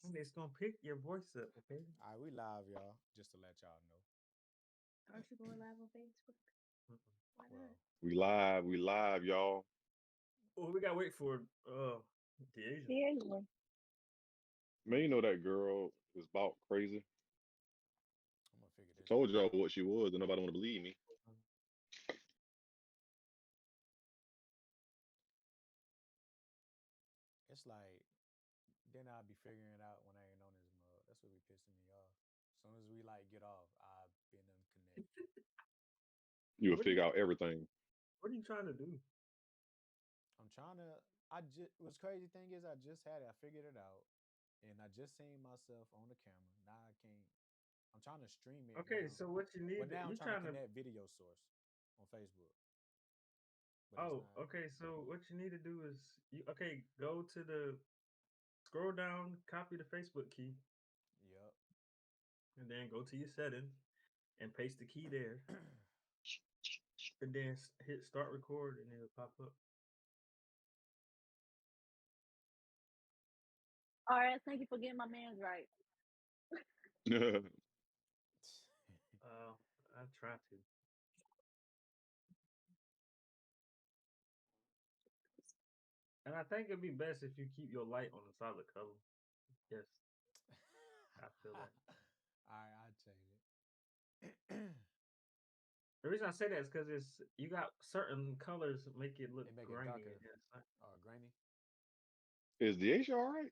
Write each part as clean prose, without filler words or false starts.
And it's gonna pick your voice up, okay? All right, we live, y'all. Just to let y'all know. Aren't you going live on Facebook? Mm-mm. Why not? Well, We live, y'all. Oh, we gotta wait for the Asian. Yeah, yeah. Man, you know that girl is about crazy. I'm gonna figure I this told joint y'all out. what she was, and nobody want to believe me. It's like then I'll be figuring it out when I ain't on this mug. That's what be pissing me off. As soon as we like get off, I've been unconnect. You will What are you figure out everything. What are you trying to do? I'm trying to. I just what's crazy thing is I just had it. I figured it out, and I just seen myself on the camera. Now I can't. I'm trying to stream it Okay, now. so what you Well, need? now I'm You trying to trying to? connect video source on Facebook, but it's Oh, not. okay. So what you need to do is go to the scroll down, copy the Facebook key, Yep. and then go to your settings and paste the key there, and then hit start record, and it'll pop up. All right, thank you for getting my man's right. Uh, I try to, and I think it'd be best if you keep your light on a solid color. Yes, I feel that. All right, I'll change it. The reason I say that is because it's you got certain colors that make it look It make it grainy. And darker it's like, or grainy. Is the Asia all right?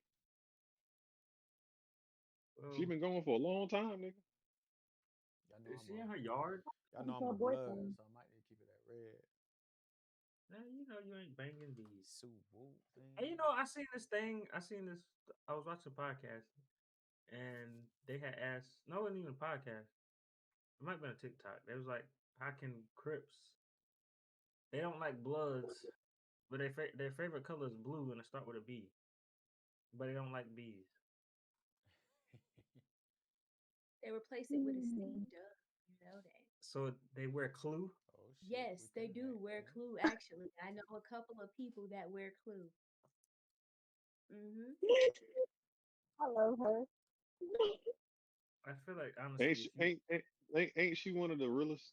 She well, been going for a long time, nigga. Y'all know is I'm she in a her yard? y'all know That's I'm her a blood, boyfriend. so I might need to keep it at red. Nah, you know you ain't banging bees. Sue Woo And you thing. know, I seen this thing. I seen this. I was watching a podcast, and they had asked. No, it wasn't even a podcast. It might have been a TikTok. They was like, "How can Crips? They don't like Bloods, but their favorite color is blue, and it start with a B. But they don't like bees. They replace it with a C. Mm. Duh. You know that. So they wear Clue. Oh shit, we Yes, they do wear connecting. Clue. Actually, I know a couple of people that wear Clue. Mhm. I love her. I feel like Ain't honestly, she, if you ain't she one of the realest?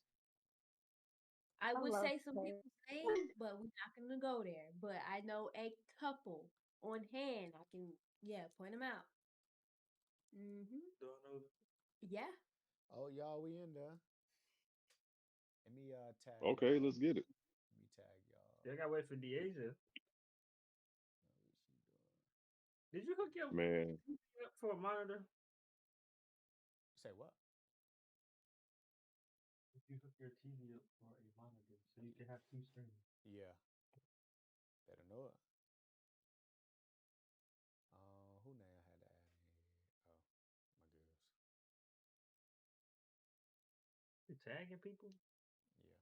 I I would love say some her. people's names, but we're not gonna go there. But I know a couple on hand. I can, yeah, point them out. Mhm. don't know, Yeah. Oh y'all, we in there. Let me tag Okay, let's y'all. get it. Let me tag y'all. I gotta wait for Deasia. What she doing? Did you hook your Man, TV up for a monitor? Say what? If you hook your TV up for a monitor, so you can have two screens. Yeah, better know it. Who name I had to add in here? Oh, my girls. You tagging people? Yeah.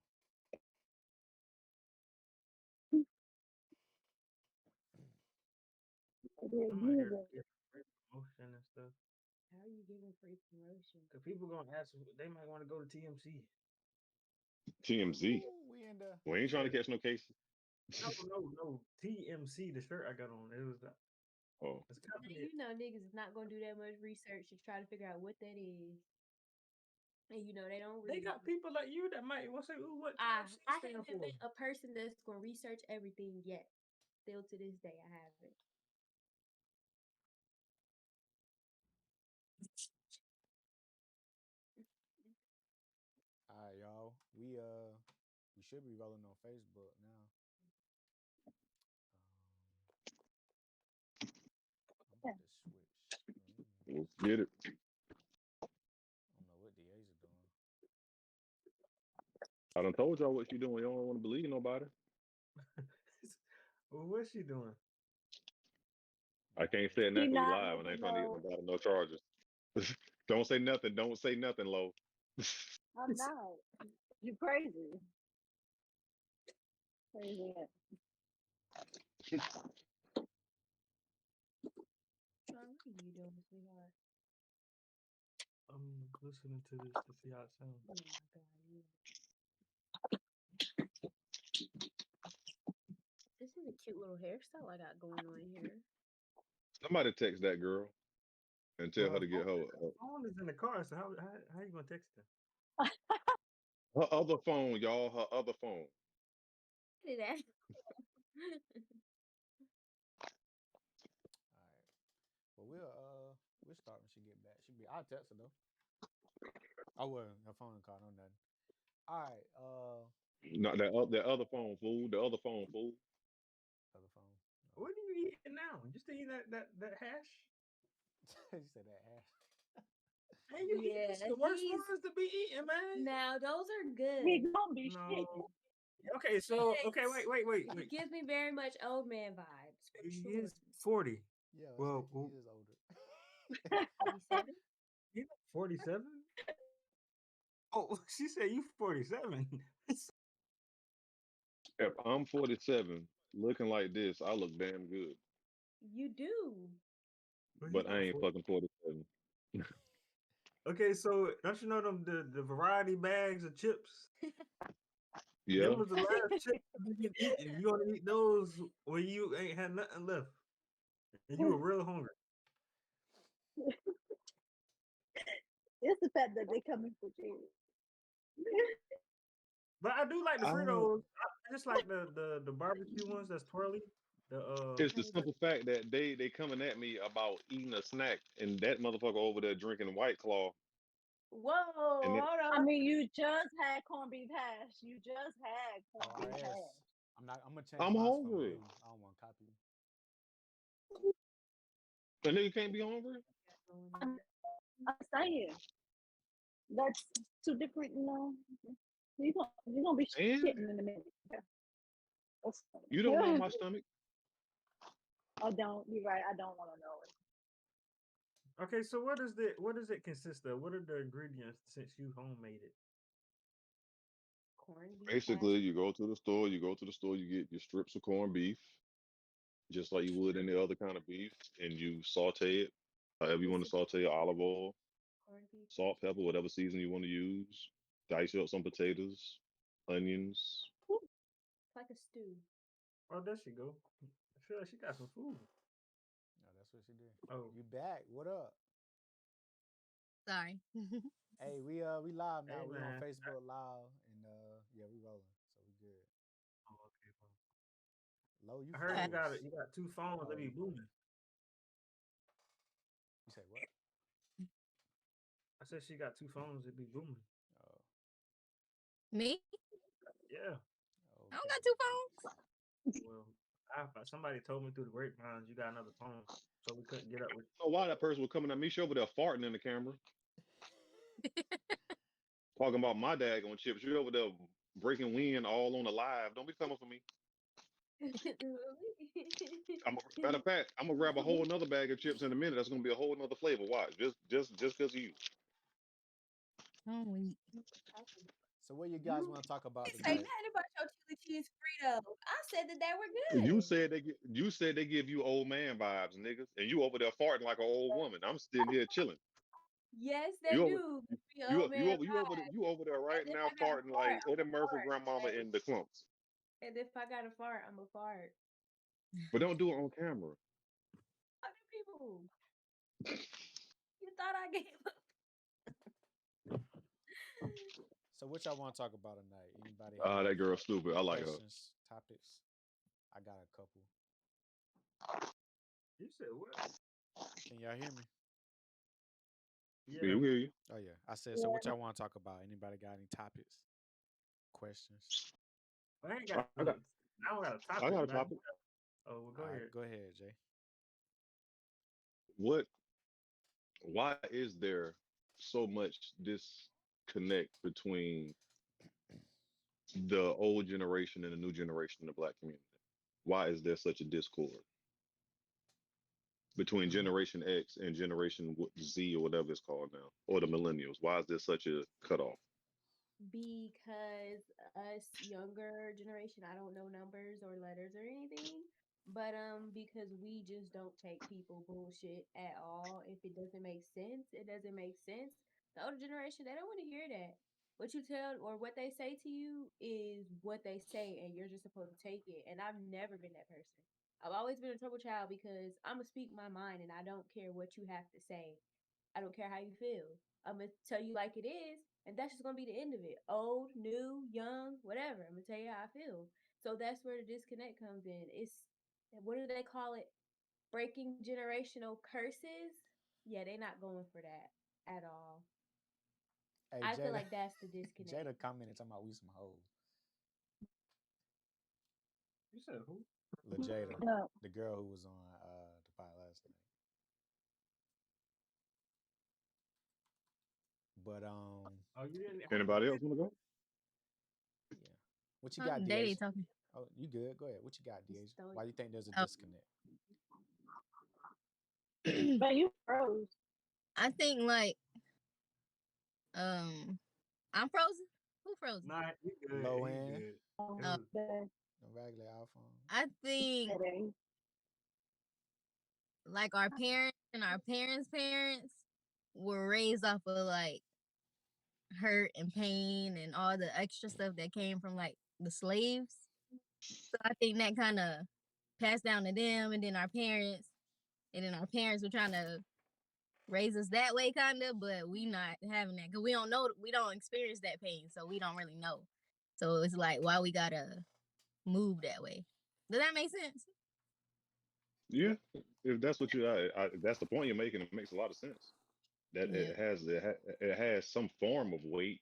They're I'm out here using. getting free promotion and stuff. How are you giving free promotion? Cause people gonna ask, they might want to go to TMC. TMZ. Ooh, we in the We ain't trying to Yeah, catch no cases. no, no, no. TMC, the shirt I got on, it was Oh, this Now company. you know niggas is not gonna do that much research to try to figure out what that is, and you know they don't They read. got people like you that might want to say, "Ooh, what TMC I stand haven't for?" met a person that's gonna research everything yet. Still to this day, I haven't. all right, y'all. We should be rolling on Facebook now. Um, I'm about to switch let's screens. get it. I don't know what DA's are doing. I done told y'all what she doing. You don't want to believe nobody. Well, what's she doing? I can't Yes. say it now She because we not live and I making ain't trying to get no. nobody no charges. Don't say nothing. Don't say nothing, Lo. I'm not. You crazy. Crazy. Sean, what are you doing, sweetheart? I'm listening to this to see how it sounds. Oh my god, this is a cute little hairstyle I got going on here. Somebody text that girl. and tell Well, her to get her phone is in the car, so how you gonna text her? her other phone, y'all. Her other phone. Did that. All right. Well, we'll start when she get back. I'll text her though. Oh well, her phone call, no nothing. All right. Not that other phone, fool. The other phone, fool. Other phone. What are you eating now? You still eating that hash? You said that ass. Hey, you eating Yeah, the worst he's ones to be eating, man. now those are He good. gonna be shit. No. Okay, so wait. He gives me very much old man vibes for He sure. is 40. Yeah, Well, he is older. 47. he's 47. Oh, she said you 47. If I'm 47, looking like this, I look damn good. You do. Well, he's But I not ain't 40. fucking 47. Okay, so don't you know them the variety bags of chips? Yeah. Them was the last chips you can eat, and you only eat those when you ain't had nothing left, and you were real hungry. It's the fact that they coming for you. But I do like the I Fritos. I just like the barbecue ones that's twirly. The It's the simple fact that they coming at me about eating a snack, and that motherfucker over there drinking White Claw, Whoa, and it, hold I on. mean, you just had corned beef hash. You just had Oh, corned beef RS. hash. I'm gonna change I'm mine from hungry. you. I don't want to copy you. A nigga can't be hungry. I'm saying that's two different. You gonna be And shitting in a minute. That's you don't know my stomach. I don't. You're right. I don't want to know it. Okay, so what does it consist of? What are the ingredients since you homemade it? Corned beef hash. Basically, you go to the store. You get your strips of corned beef, just like you would any other kind of beef, and you saute it. However you This want to is saute it, olive oil, corned beef. salt, pepper, whatever season you want to use. Dice up some potatoes, onions. It's like a stew. Oh, there she go. I feel like she got some food. No, that's what she did. Oh, You back? What up? Sorry. Hey, we live now. hey We on man. Facebook Live, and yeah, we rolling, so we good. Oh, okay, bro. Low, you I heard What? froze. you got two phones Oh, that be booming. you say what? I said she got two phones that be booming. Oh, Me? Yeah. I don't okay. got two phones. Well, somebody told me through the grapevines you got another phone, so we couldn't get up with. I don't know why that person was coming at me. She over there farting in the camera, talking about my daggone chips. You over there breaking wind all on the live. Don't be coming for me. Matter of fact, I'm gonna grab a whole another bag of chips in a minute. That's gonna be a whole another flavor. Watch, just because of you. Oh, wait. So, what you guys You want to talk about Say tonight? nothing about your chili cheese Fritos. I said that they were You good. said you said they give you old man vibes, niggas, and you over there farting like an old woman. I'm sitting here chilling. Yes, they You over do. Give me old man vibes. you over there right And if now I got to farting fart, like I'm Eddie a Murphy fart. grandmama Okay? in the clumps. And if I got to fart, I'm a fart. But don't do it on camera. Other people, you thought I gave up? So, what y'all want to talk about tonight? Anybody Ah, have that girl stupid. I like her. questions, topics? I got a couple. said what? Can y'all hear me? Yeah, Yeah. we hear you. Oh yeah, I said. So, what y'all want to talk about? Anybody got any topics, questions? I ain't got. I got I don't got a I topic, got a but I do topic. oh, well, go All right, ahead. go ahead, Jay. What? Why is there so much disconnect between the old generation and the new generation in the black community? Why is there such a discord between Mm, Generation X and Generation Z or whatever it's called now, or the millennials? Why is there such a cutoff? Because us younger generation, I don't know numbers or letters or anything, but because we just don't take people bullshit at all. If it doesn't make sense, it doesn't make sense. The older generation, they don't want to hear that. What you tell or what they say to you is what they say, and you're just supposed to take it. And I've never been that person. I've always been a trouble child because I'm gonna speak my mind and I don't care what you have to say. I don't care how you feel. I'm gonna tell you like it is, and that's just gonna be the end of it. Old, new, young, whatever. I'm gonna tell you how I feel. So that's where the disconnect comes in. It's what do they call it? Breaking generational curses. Yeah, they're not going for that at all. Hey, I feel Jada. like that's the disconnect. Jada commented talking about we some hoes. You said who? La Jada, No. the girl who was on the pod last night. But Oh, you didn't. Anybody else want to go? yeah. What you got, Daedae DH? talking. Oh, you good? Go ahead. What you got, Just DH? don't. Why you think there's a Oh. disconnect? But you froze. I think like I'm frozen. Who frozen? Nah, you good. Loanne. You good. Um, It Oh, was, the The regular iPhone. I think Daedae. like our parents and our parents' parents were raised off of like hurt and pain and all the extra stuff that came from like the slaves. So I think that kind of passed down to them, and then our parents, and then our parents were trying to raise us that way, kind of, but we not having that because we don't know, we don't experience that pain, so we don't really know. So it's like, why we gotta move that way? Does that make sense? Yeah, if that's what if that's the point you're making, it makes a lot of sense. That Yeah, it has some form of weight.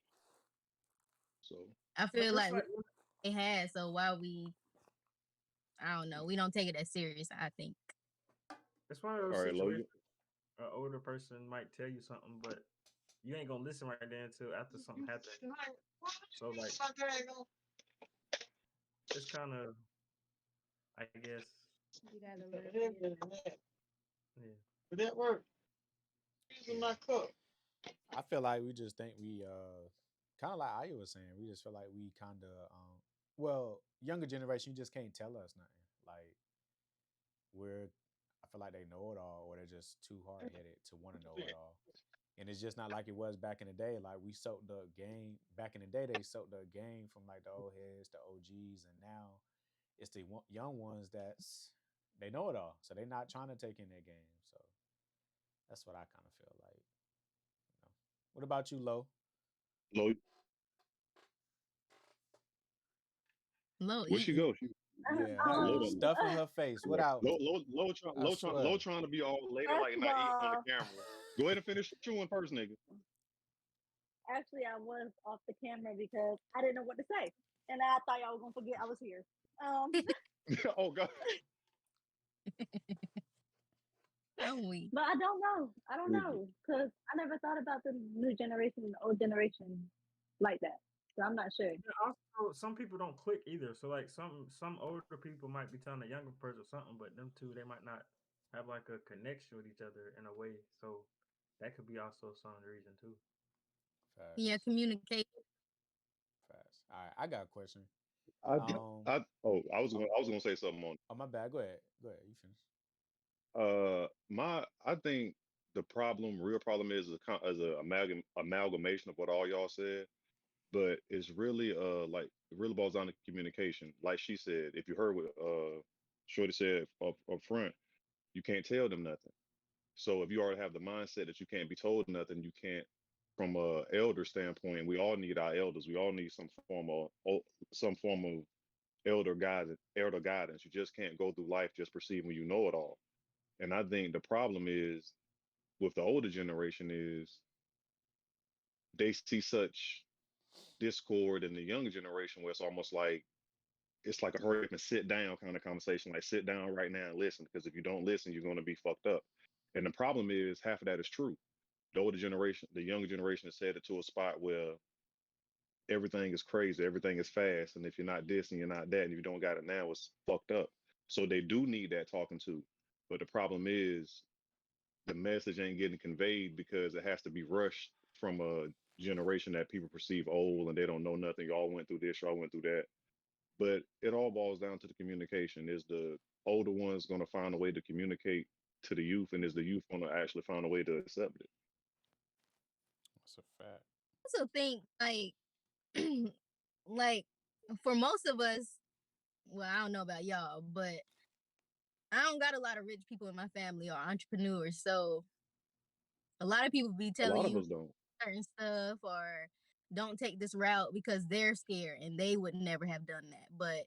So I but feel that's like like it has. So why we? I don't know. We don't take it as serious. I think. it's one of all those right, Lo, situations. An older person might tell you something, but you ain't gonna listen right there until after something happens. So like, it's kind of, I guess, You gotta learn for yourself. yeah. Yeah. I feel like we just think we kind of like Aya was saying. We just feel like we kind of well, younger generation, you just can't tell us nothing. Like we're, I feel like they know it all, or they're just too hard headed to want to know it all. And it's just not like it was back in the day. Like we soaked the game back in the day. They soaked the game from like the old heads, the OGs, and now it's the young ones that's they know it all, so they're not trying to take in their game. So that's what I kind of feel like. You know. What about you, Lo? Lo, Low where she eating. go? Yeah, Lo, her stuff in her face. What yeah. out? I Lo swear. trying to be all lady First like of not eating on the all, camera. Go ahead and finish chewing first, nigga. actually, I was off the camera because I didn't know what to say, and I thought y'all were gonna forget I was here. Oh God. I'm weak. But I don't know. I don't know because I never thought about the new generation and the old generation like that. So I'm not sure. And also, some people don't click either. So like some older people might be telling a younger person something, but them two they might not have like a connection with each other in a way. So that could be also some reason too. Yeah, Fast, communicate. fast. All right, I got a question. I, Um, I was gonna say something on. oh my bad. Go ahead. Go ahead. You finish. I think the real problem is a amalgamation of what all y'all said, but it's really like it really boils down to communication. Like she said, if you heard what Shorty said up front, you can't tell them nothing. So if you already have the mindset that you can't be told nothing, you can't. From a elder standpoint, we all need our elders. We all need some form of elder guidance. Elder guidance. You just can't go through life just perceiving you know it all. And I think the problem is with the older generation is they see such discord in the younger generation where it's like a hurry up and sit down kind of conversation. Like sit down right now and listen, because if you don't listen, you're going to be fucked up. And the problem is half of that is true. The older generation, the younger generation has said it to a spot where everything is crazy, everything is fast, and if you're not this and you're not that, and if you don't got it now, it's fucked up. So they do need that talking to. But the problem is the message ain't getting conveyed because it has to be rushed from a generation that people perceive old and they don't know nothing. Y'all went through this, y'all went through that. But it all boils down to the communication. Is the older ones going to find a way to communicate to the youth, and is the youth going to actually find a way to accept it? That's a fact. I also think like for most of us, well, I don't know about y'all, but I don't got a lot of rich people in my family or entrepreneurs, so a lot of people be A telling lot of you us don't. certain stuff or don't take this route because they're scared and they would never have done that. But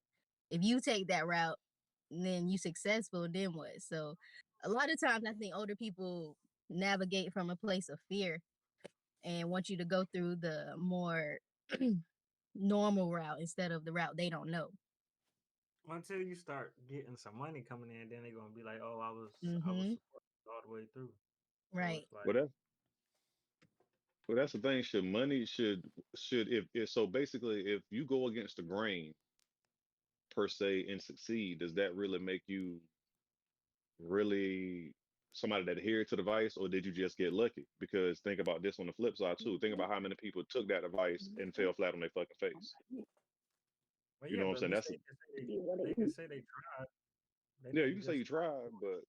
if you take that route, then you successful, then what? So a lot of times I think older people navigate from a place of fear and want you to go through the more normal route instead of the route they don't know. Until you start getting some money coming in, then they're gonna be like, "Oh, I was Mm-hmm. supported all the way through." So Right. it's like, But that's but that's the thing. Should money should if so basically if you go against the grain per se and succeed, does that really make you really somebody that adhered to the advice, or did you just get lucky? Because think about this on the flip side too. Think about how many people took that advice and fell flat on their fucking face. well, You yeah, know what I'm but at saying? least That's a, they can say they tried. They yeah. You didn't can say you just tried, but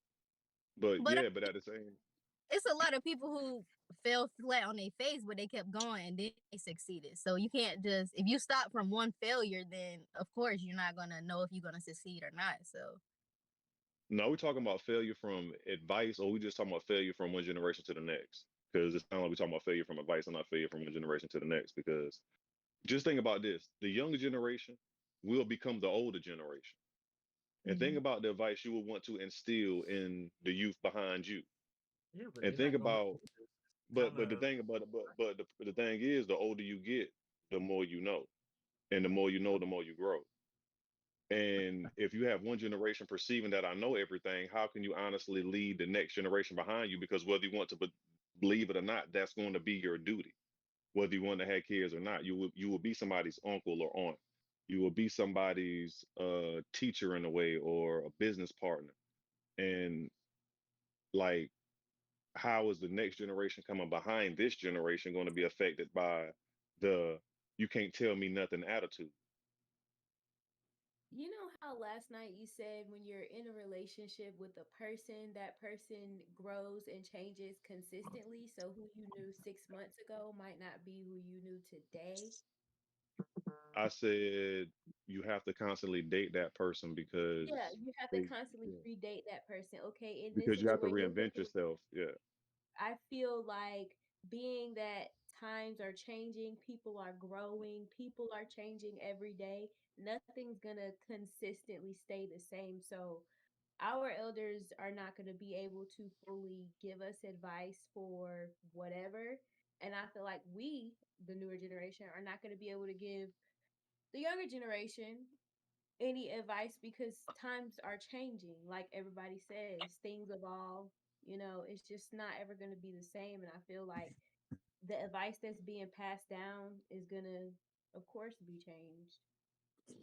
But yeah, but at the same, it's a lot of people who fell flat on their face, but they kept going and then they succeeded. So you can't just if you stop from one failure, then of course you're not gonna know if you're gonna succeed or not. So no, we're talking about failure from advice, or we just talking about failure from one generation to the next. Because it's not like we're talking about failure from advice and not failure from one generation to the next. Because just think about this: the younger generation will become the older generation, and think mhm. about the advice you would want to instill in the youth behind you, yeah, but and they're think not gonna. about. Kind But the of. thing, the thing is, the older you get, the more you know, and the more you know, the more you grow. And if you have one generation perceiving that I know everything, how can you honestly lead the next generation behind you? Because whether you want to believe it or not, that's going to be your duty. Whether you want to have kids or not, you will be somebody's uncle or aunt. You will be somebody's teacher in a way or a business partner. And like, how is the next generation coming behind this generation going to be affected by the "you can't tell me nothing" attitude? You know how last night you said when you're in a relationship with a person, that person grows and changes consistently. So who you knew 6 months ago might not be who you knew today. I said you have to constantly date that person Yeah, because you have to they, constantly yeah, redate that person. Okay, in this because you have to situation, reinvent yourself. Yeah, I feel like being that times are changing, people are growing, people are changing every day, nothing's gonna consistently stay the same. So our elders are not going to be able to fully give us advice for whatever. And I feel like we, the newer generation, are not going to be able to give the younger generation any advice because times are changing. Like everybody says, things evolve. It's just not ever going to be the same. And I feel like the advice that's being passed down is going to, of course, be changed.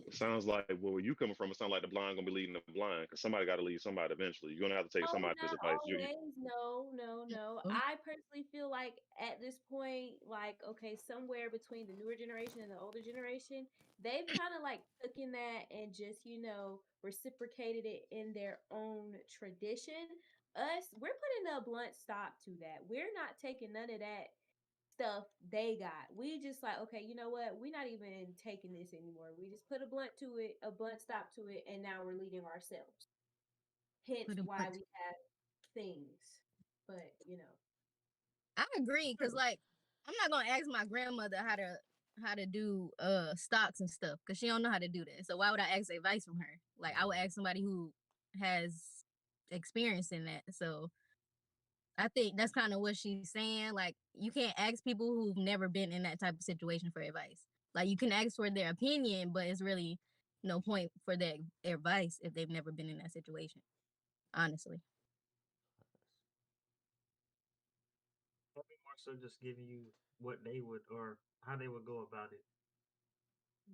it sounds like where you coming from. It sounds like the blind gonna be leading the blind because somebody got to lead somebody eventually. You're gonna have to take Oh, somebody's not advice. always. No, no, no. Oh, I personally feel like at this point, like, okay, somewhere between the newer generation and the older generation, they've kind of like taken that and just, reciprocated it in their own tradition. Us, we're putting a blunt stop to that. We're not taking none of that stuff they got. We just like, okay, you know what? We're not even taking this anymore. We just put a blunt to it, a blunt stop to it, and now we're leading ourselves. Hence pretty why much. we have things. But. I agree because like I'm not gonna ask my grandmother how to do stocks and stuff because she don't know how to do that. So why would I ask advice from her? Like I would ask somebody who has experience in that. So I think that's kind of what she's saying. Like you can't ask people who've never been in that type of situation for advice. Like you can ask for their opinion, but it's really no point for their advice if they've never been in that situation. Honestly, Probably more so just giving you what they would or how they would go about it.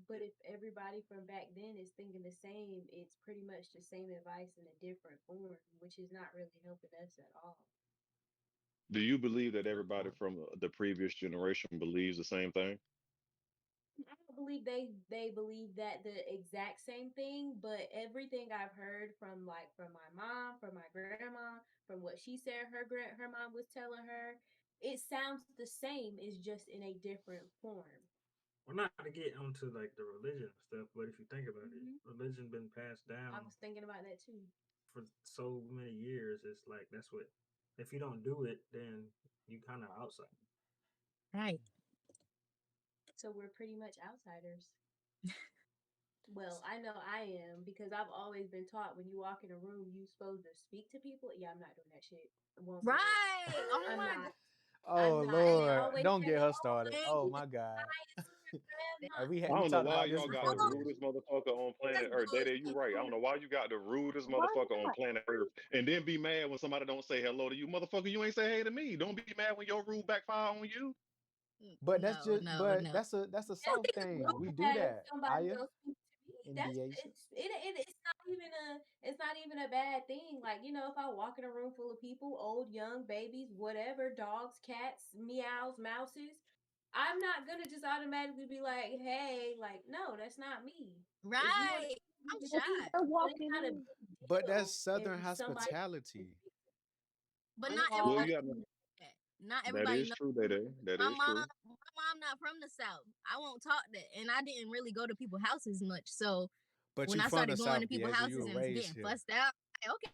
But if everybody from back then is thinking the same, it's pretty much the same advice in a different form, which is not really helping us at all. Do you believe that Good everybody point. from the previous generation believes the same thing? I don't believe they believe that the exact same thing, but everything I've heard from my mom, from my grandma, from what she said her mom was telling her, it sounds the same. It's just in a different form. Well, not to get onto like the religion and stuff, but if you think about it, hmm religion been passed I down was thinking about that too. for so many years, it's like that's what. If you don't do it, then you kind of outside. Right. So we're pretty much outsiders. Well, I know I am because I've always been taught when you walk in a room, you supposed to speak to people. Yeah, I'm not doing that shit. I won't do it. Right. Oh I'm my not. I'm Oh not. And they Lord, always don't say, get her "Oh, started. god. Oh you my God. nice, Hey, grandma." I we don't know talked why about this y'all got before, the Oh, Deja. rudest motherfucker on that's planet Earth. Daedae, you bullshit. right. I don't know why you got the rudest Why motherfucker on not? planet Earth, and then be mad when somebody don't say hello to you, motherfucker. You ain't say hey to me. Don't be mad when your rude backfire on you. But that's No, just no, but no. that's a It's soft thing. We do bad if that. somebody Aya don't speak to me. and That's Deja. it's not even a bad thing. Like, if I walk in a room full of people, old, young, babies, whatever, dogs, cats, meows, mouses, I'm not gonna just automatically be like, hey, like, no, that's not me. If you want to Right. I'm speak If to me, shocked. you're but it's walking not a in, big But that's deal Southern if somebody hospitality. But I'm not Well, all everybody you got knows that. Not that everybody is knows. true, Daedae. That My is mom, true. my mom not from the South. I won't talk that. And I didn't really go to people's houses much. So But when you I from the started going to South, people's Deja. You houses were and raised getting here. fussed out, like, okay,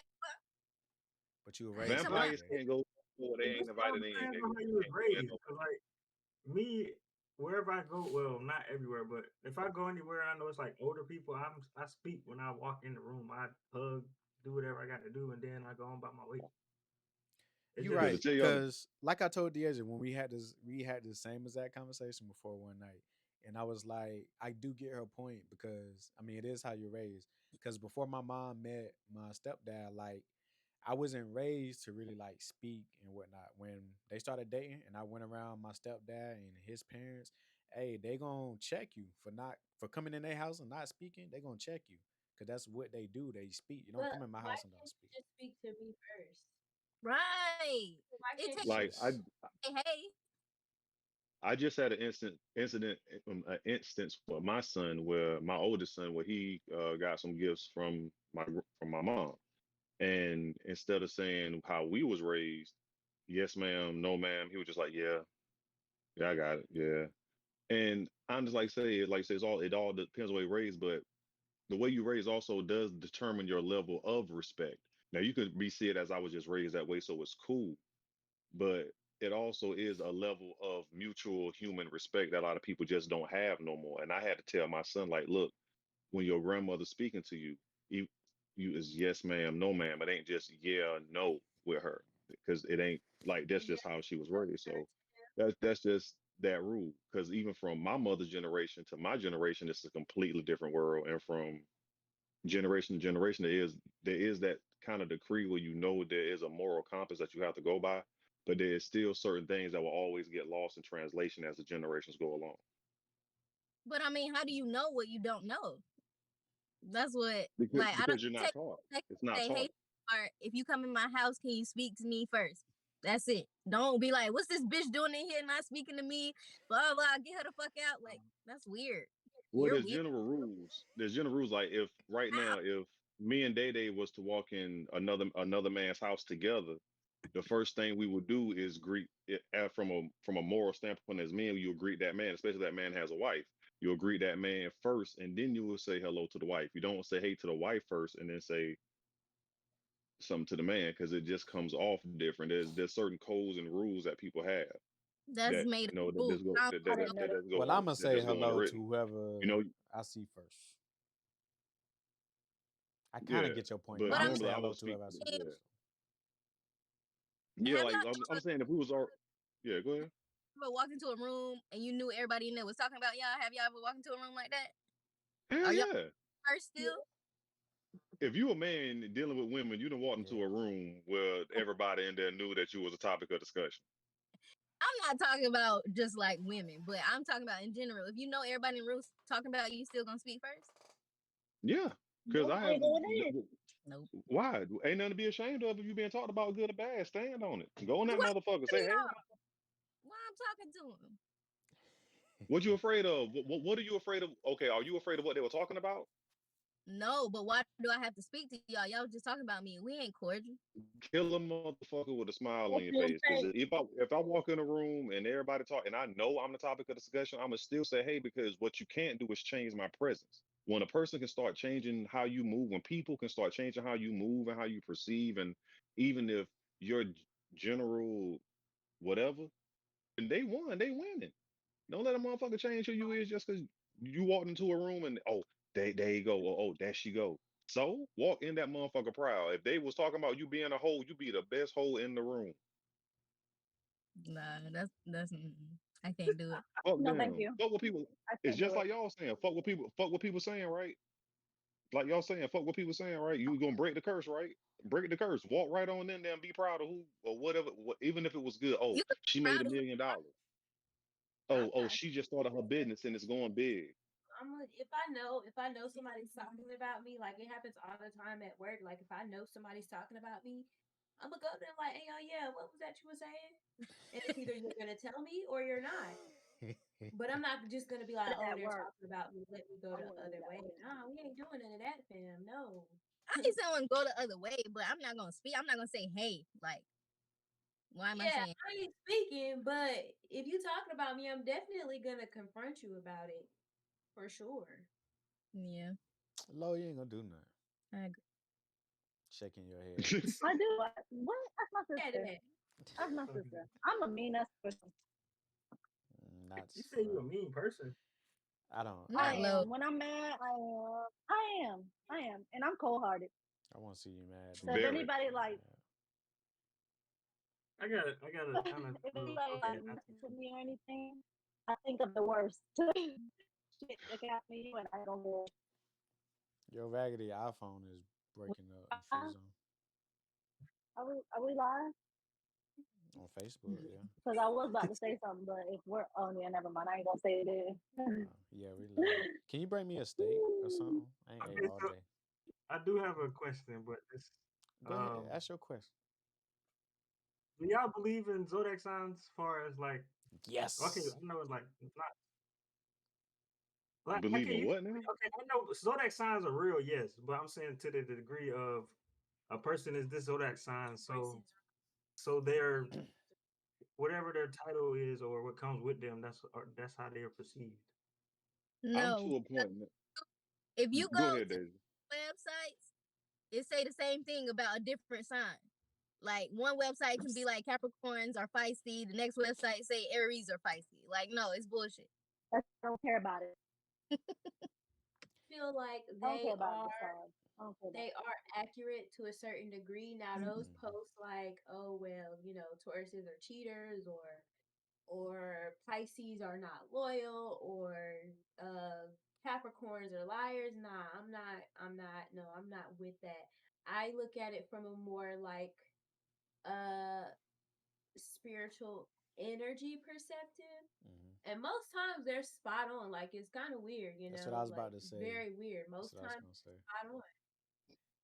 But you were ain't raised here, somebody. Vampires Deja. can't go where they It ain't just all invited in. depends They on how you was can't go in raised. no. Cause like me, wherever I go, well, not everywhere, but if I go anywhere, I know it's like older people. I speak when I walk in the room. I hug, do whatever I got to do, and then I go on about my way. It You just Because to right. tell y'all, Cause like I told Deja when we had the same exact conversation before one night. And I was like, I do get her point because I mean it is how you're raised. Because before my mom met my stepdad, like I wasn't raised to really like speak and whatnot. When they started dating and I went around my stepdad and his parents, hey, they gonna check you for coming in their house and not speaking. They gonna check you because that's what they do. They speak. You don't but come in my why house and don't can't speak. you just speak to me first? Right. Why It can't takes you like just Just hey. I just had an an instance with my son, where my oldest son, where he got some gifts from my mom, and instead of saying how we was raised, yes ma'am, no ma'am, he was just like, yeah, yeah, I got it, yeah. And I'm just like say, it all depends on the way you're raised, but the way you raise also does determine your level of respect. Now you could be see it as I was just raised that way, so it's cool, but it also is a level of mutual human respect that a lot of people just don't have no more. And I had to tell my son, like, look, when your grandmother's speaking to you, you, you is yes, ma'am, no, ma'am. It ain't just yeah, no with her, because it ain't like that's just how she was raised. So that's just that rule. Because even from my mother's generation to my generation, it's a completely different world. And from generation to generation, there is that kind of decree where there is a moral compass that you have to go by, but there is still certain things that will always get lost in translation as the generations go along. But I mean, how do you know what you don't know? That's what Because like I don't because you're not take taught. take It's not say, hey, taught. or if you come in my house, can you speak to me first? That's it. Don't be like, what's this bitch doing in here not speaking to me? Blah blah, get her the fuck out. Like, that's weird. Well, You're there's weird. general rules. There's general rules, like if right How? now, if me and Day was to walk in another man's house together, the first thing we would do is greet it from a moral standpoint. As men, you'll greet that man, especially if that man has a wife. You'll greet that man first, and then you will say hello to the wife. You don't say hey to the wife first and then say something to the man, because it just comes off different. There's certain codes and rules that people have That's that made up that rules. just go I I didn't know that. well, I'm gonna that say just go hello to unwritten. whoever You know, I see first. I kind yeah. of get your point, but But but I'm I gonna say normally I hello won't to speak. whoever I see mean, first. Yeah, have like y'all I'm saying, if we was all, yeah, go ahead. ever walked into a room and you knew everybody in there was talking about y'all? Have y'all ever walked into a room like that? Hell Are y'all yeah. first still? If you a man dealing with women, you done walked Yeah. into a room where everybody in there knew that you was a topic of discussion. I'm not talking about just like women, but I'm talking about in general. If you know everybody in the room talking about you, still gonna speak first? Yeah, because Nope, I I have. ain't going in. Nope. Why? Ain't nothing to be ashamed of if you being talked about good or bad. Stand on it. Go in that Why motherfucker. me Say, hey, off? Why I'm talking to him? what you afraid of? What are you afraid of? Okay, are you afraid of what they were talking about? No, but why do I have to speak to y'all? Y'all was just talking about me. We ain't cordial. Kill a motherfucker with a smile on What's your your face. Because face? if I walk in a room and everybody talk and I know I'm the topic of discussion, I'ma still say hey, because what you can't do is change my presence. when a person can start changing how you move, when people can start changing how you move and how you perceive, and even if your general whatever, and they won, they winning. Don't let a motherfucker change who you is just because you walked into a room and oh, there you go, oh, there she go. So walk in that motherfucker proud. If they was talking about you being a hoe, you be the best hoe in the room. Nah, that's I can't do it. Fuck No, thank them. you. Fuck what people. I It's can't do just it. like y'all saying. Fuck what people. Fuck what people saying, right? Like y'all saying. Fuck what people saying, right? You gonna break the curse, right? Break the curse. Walk right on in there and be proud of who or whatever. Even if it was good. Oh, You could be she made proud a of million dollars. I'm Oh, not. she just started her business and it's going big. I'm like, if I know somebody's talking about me, like it happens all the time at work. Like if I know somebody's talking about me, I'm gonna go to them like, hey, oh yeah, what was that you were saying? And it's either you're gonna tell me or you're not. But I'm not just gonna be like, oh, At they're work. talking about me. Let me go I the wouldn't do other that. way. Nah, we ain't doing none of that, fam. No. I need someone to go the other way, but I'm not gonna speak. I'm not gonna say hey. Like, why am I Yeah, saying? I ain't speaking, but if you talking about me, I'm definitely gonna confront you about it for sure. Yeah, Lo, you ain't gonna do nothing. I agree. Shaking your head. I do. What? That's my Yeah, sister. that. That's my sister. I'm a mean ass person. Not, You say you a mean person. I don't. I I Not don't. low. am. When I'm mad, I am. I am. And I'm cold hearted. I want to see you mad So if then. Very. anybody like I gotta kind of if do anybody like okay. I messes think with me or anything, I think of the worst. Shit that can happen to you and I don't know. Your raggedy iPhone is breaking up and freezing Are we live? on Facebook. Yeah. Because I was about to say something, but if we're oh yeah, never mind. I ain't gonna say it then. Yeah, we live. Can you bring me a steak or something? I ain't ate okay. all So day. I do have a question, but it's Go ahead. um, Ask your question. do y'all believe in zodiac signs as far as like okay, Yes. I know it's like it's not like Believe okay, in you what now? okay, I know zodiac signs are real, yes, but I'm saying to the degree of a person is this zodiac sign, so they're whatever their title is or what comes with them, that's how they are perceived. I'm No, to a point. if you Go go ahead, to Daisy. websites, it say the same thing about a different sign. Like one website can be like Capricorns are feisty, the next website say Aries are feisty. Like, no, it's bullshit. I don't care about it. Feel like I don't care about the stars. I don't care about they are accurate to a certain degree. Now those Mhm. posts like, oh well, you know, Tauruses are cheaters or Pisces are not loyal or uh Capricorns are liars. Nah, I'm not with that. I look at it from a more like uh spiritual energy perspective. Mhm. And most times they're spot on. Like it's kind of weird, you That's what I know, was like about to it's say. very weird. That's Most what I was times gonna say. spot on.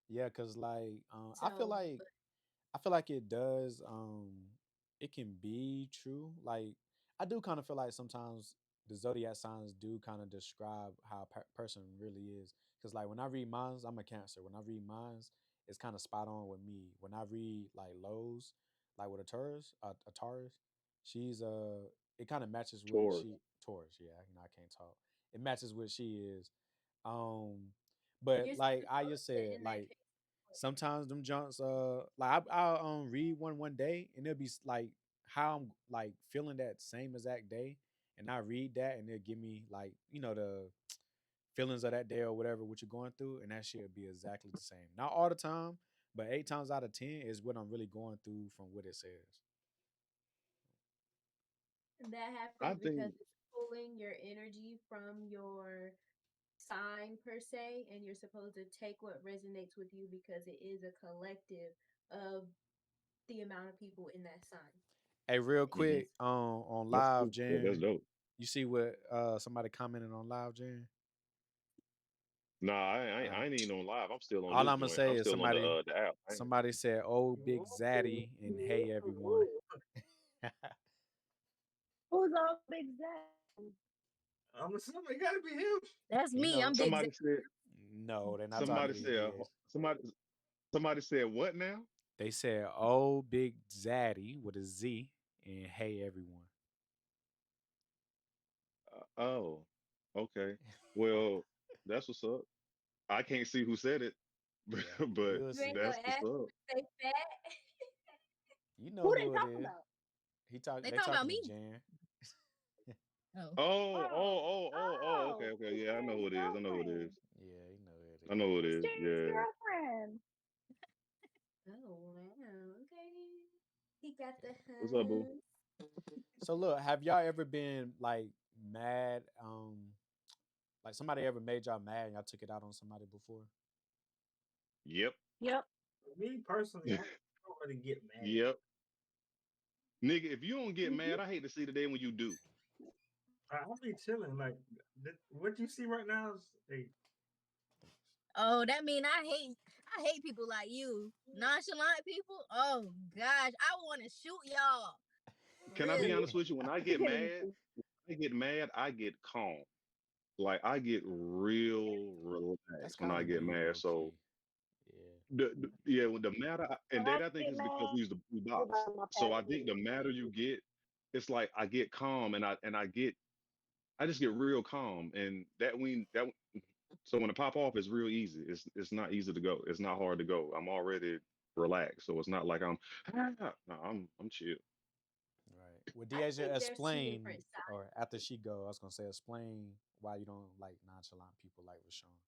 Yeah, cause like So, I feel like it does it can be true. Like I do kind of feel like sometimes the zodiac signs do kind of describe how a person really is. Cause like when I read mines, I'm a Cancer. When I read mines, it's kind of spot on with me. When I read like Lowe's, like with a Taurus, she's it kind of matches what Taurus. she Taurus. Yeah, I can't talk. It matches what she is. Um, but you're like I supposed just to said, in that like case. sometimes them junks like I'll read one day and it'll be like how I'm like feeling that same exact day, and I read that and it'll give me like the feelings of that day or whatever what you're going through, and that shit will be exactly the same. Not all the time, but 8 times out of 10 is what I'm really going through from what it says. That I happens because think it's pulling your energy from your sign per se, and you're supposed to take what resonates with you because it is a collective of the amount of people in that sign. Hey, real hmm quick, on that's live, cool. Yeah, that's Jen, dope. you see what somebody commented on live, Jen? Nah, Uh, I ain't even on live. I'm still on all this I'm gonna joint. say I'm is still on the app. somebody said, "Oh, big zaddy," and hey everyone. who's all big Zach? I'm assuming it gotta be him. That's You me. know, I'm Big Z. Somebody said no, they're not talking somebody to you, said Diz. somebody said what now? They said, "Oh, big zaddy" with a Z, and hey everyone. Oh, okay. Well, That's what's up. I can't see who said it, Yeah, but you'll You ain't see. that's gonna what's ask up. if they fat. You know Who they who it talking is. about? They They talking about talking to me. Jan. Oh, Oh, Okay, oh, okay. Yeah, I know who Jaren's it is. I know who it is. girlfriend. Yeah, you know who it I know who it It's is. Jaren's Yeah. girlfriend. Oh wow. Okay. He got the What's up, boo? huns. So look, have y'all ever been like mad? Like somebody ever made y'all mad and y'all took it out on somebody before? Yep. Yep. Me personally, I don't really get mad. Yep. Nigga, if you don't get Mhm. mad, I hate to see the day when you do. I'll be chilling. Like what you see right now is hey, oh, that mean I hate people like you, nonchalant people. Oh gosh, I want to shoot y'all. Can I be Really? honest with you? When I get mad, I get calm. Like I get real That's relaxed when kind I of get me, mad. low So key. Yeah. yeah, when the matter and When that I I think get is because mad, we use the blue it's box. about my So past I think shit. the madder you get, it's like I get calm and I just get real calm and that so when it pop off it's real easy. It's not easy to go. It's not hard to go. I'm already relaxed. So it's not like I'm no, I'm chill. Right. Would I Deasia think there's two explain, different sides. or after she go, I was gonna say explain why you don't like nonchalant people like Rashawn.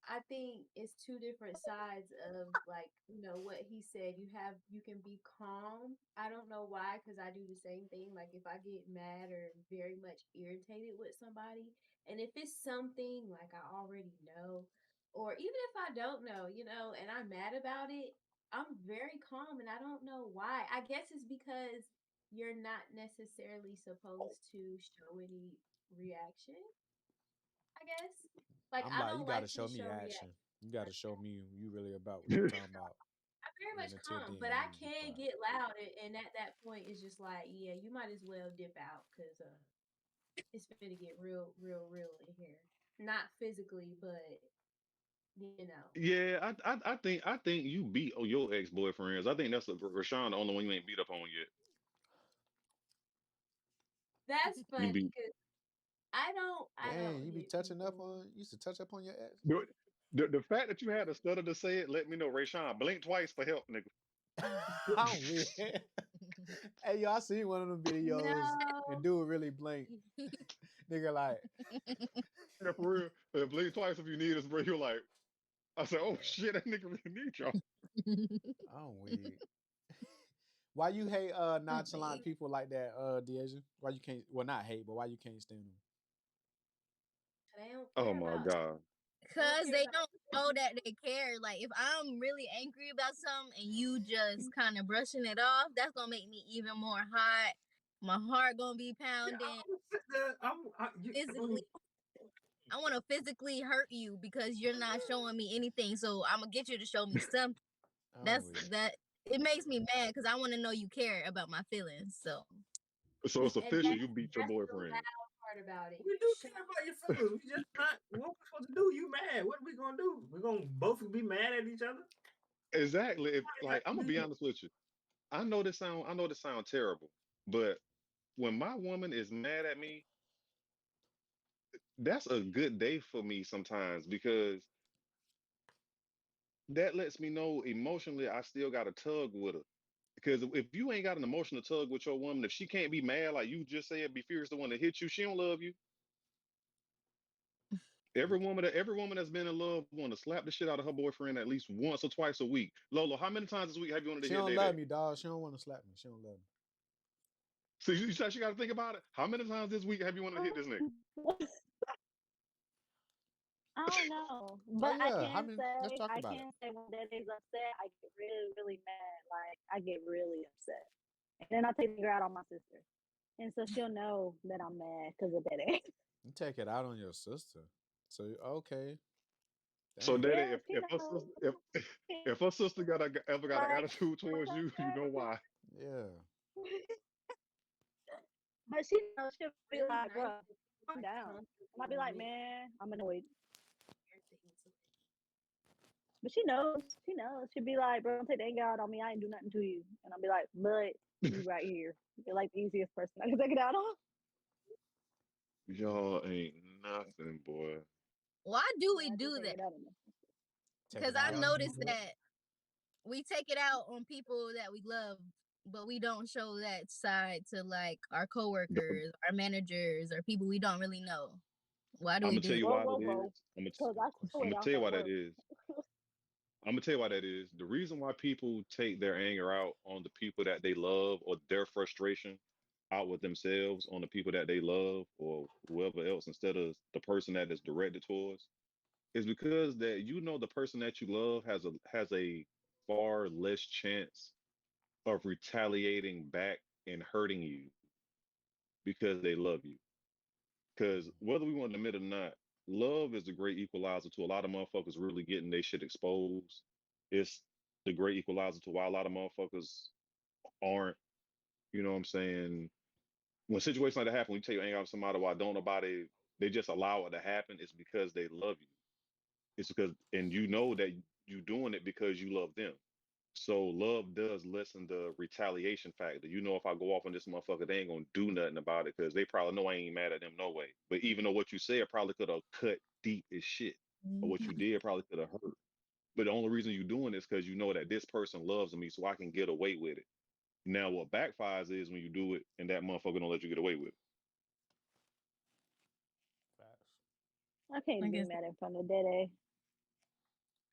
I think it's two different sides of like, what he said. You can be calm. I don't know why, because I do the same thing. Like if I get mad or very much irritated with somebody, and if it's something like I already know, or even if I don't know, and I'm mad about it, I'm very calm and I don't know why. I guess it's because you're not necessarily supposed to show any reaction, I guess. Like I'm I like, you don't gotta like to show me show action. reaction You gotta like show that. me you really about what you talking about. I'm very And then much until then, calm, but I you be can quiet. get loud, and at that point, it's just like, yeah, you might as well dip out because it's gonna get real, real, real in here. Not physically, but you know. Yeah, I think you beat on your ex boyfriends. I think that's Rashawn the only one you ain't beat up on yet. That's You funny beat because I Dang, don't you be hit touching up people. on you used to touch up on your ex? the, the fact that you had a stutter to say it let me know Rashawn blink twice for help, nigga. I'm weird. Hey yo, I seen one of them videos and No, dude really blinked. Nigga like, Yeah, for real. Blink twice if you need us, bro. You're like, I said, oh shit, that nigga really need y'all. I'm weird. Why you hate nonchalant Man. people like that, Deasia? Why you can't well not hate, but why you can't stand them? they don't Oh care my about. God. They don't Cause care they about. don't show that they care. Like if I'm really angry about something and you just kind of brushing it off, that's gonna make me even more hot. My heart gonna be yeah, pounding I'm sit there, I physically. mean, I want to physically hurt you because you're not showing me anything. So I'm gonna get you to show me something. I'm That's weird. that. It makes me mad because I want to know you care about my feelings. So So it's And official, that's you beat your that's the boyfriend. loud part about it. we do Show care about your feelings. We just not what we supposed to do. You mad. What are we gonna do? We're gonna both be mad at each other? Exactly. If Somebody got like I'm to gonna be leave. honest with you. I know this sound terrible, but when my woman is mad at me, that's a good day for me sometimes because that lets me know emotionally I still got a tug with her. Because if you ain't got an emotional tug with your woman, if she can't be mad like you just said, be furious the one to hit you, she don't love you. Every woman that's been in love want to slap the shit out of her boyfriend at least once or twice a week. Lolo, how many times this week have you wanted to She hit don't Daedae? love me, dog. She don't want to slap me. She don't love me. So you said she got to think about it. How many times this week have you wanted to hit this nigga? I don't know, Oh but yeah, how many? Let's talk I about it. can say when Daddy's upset, I get really, really mad. Like I get really upset, and then I take her out on my sister, and so she'll know that I'm mad because of Daddy. You take it out on your sister. So okay, So damn. Daedae, Yeah, she if her knows. sister if her sister ever got an Like, attitude what's towards up, you, you know girl? why. Yeah. But she knows she'll be Really like, nice bro, to feel calm like down. And I'll be comfortable like, with man, I'm annoyed. your things. But she knows. She'll be like, bro, don't take the anger out on me. I ain't do nothing to you. And I'll be like, but you right here. You're like the easiest person I can take it out on. Y'all ain't nothing, boy. Why do we Yeah, I do just that? figured out in this. Take Because it out I on noticed people. that we take it out on people that we love, but we don't show that side to like our coworkers, our managers, or people we don't really know. Why do I'm we gonna do tell you that? Whoa, why whoa, that whoa. is. I'm gonna, Because Good I question. show I'm it gonna off tell you at why that work. is. I'm gonna tell you why that is. The reason why people take their anger out on the people that they love or their frustration out with themselves on the people that they love or whoever else instead of the person that is directed towards is because that you know the person that you love has a far less chance of retaliating back and hurting you because they love you. Because whether we want to admit it or not, love is the great equalizer to a lot of motherfuckers really getting their shit exposed. It's the great equalizer to why a lot of motherfuckers aren't, you know what I'm saying? When situations like that happen, when you take your anger out on somebody, why don't nobody, they just allow it to happen, it's because they love you. It's because, and you know that you doing it because you love them. So love does lessen the retaliation factor. You know, if I go off on this motherfucker, they ain't gonna do nothing about it because they probably know I ain't mad at them no way. But even though what you said probably could have cut deep as shit, or what you did probably could have hurt. But the only reason you doing this because you know that this person loves me, so I can get away with it. Now, what backfires is when you do it and that motherfucker don't let you get away with it. Facts. I I can't be guess mad in front of Daedae.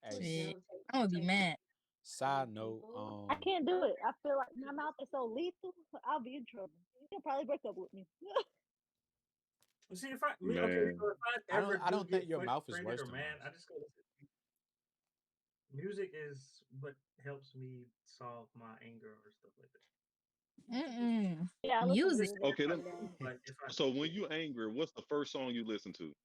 Hey, Please shit. don't take I'm gonna be take mad. side other note, people. I can't do it. I feel like my mouth is so lethal. I'll be in trouble. He'll probably break up with me. You see, if I me, okay, Man, so if I ever I do don't think get your mouth is frustrated worse or than mad, mine. I just go listen. Music is what helps me solve my anger or stuff like that. Music is Mm-mm. Yeah, I listen to Music. music okay, every day. Like if I so when you angry, what's the first song you listen to?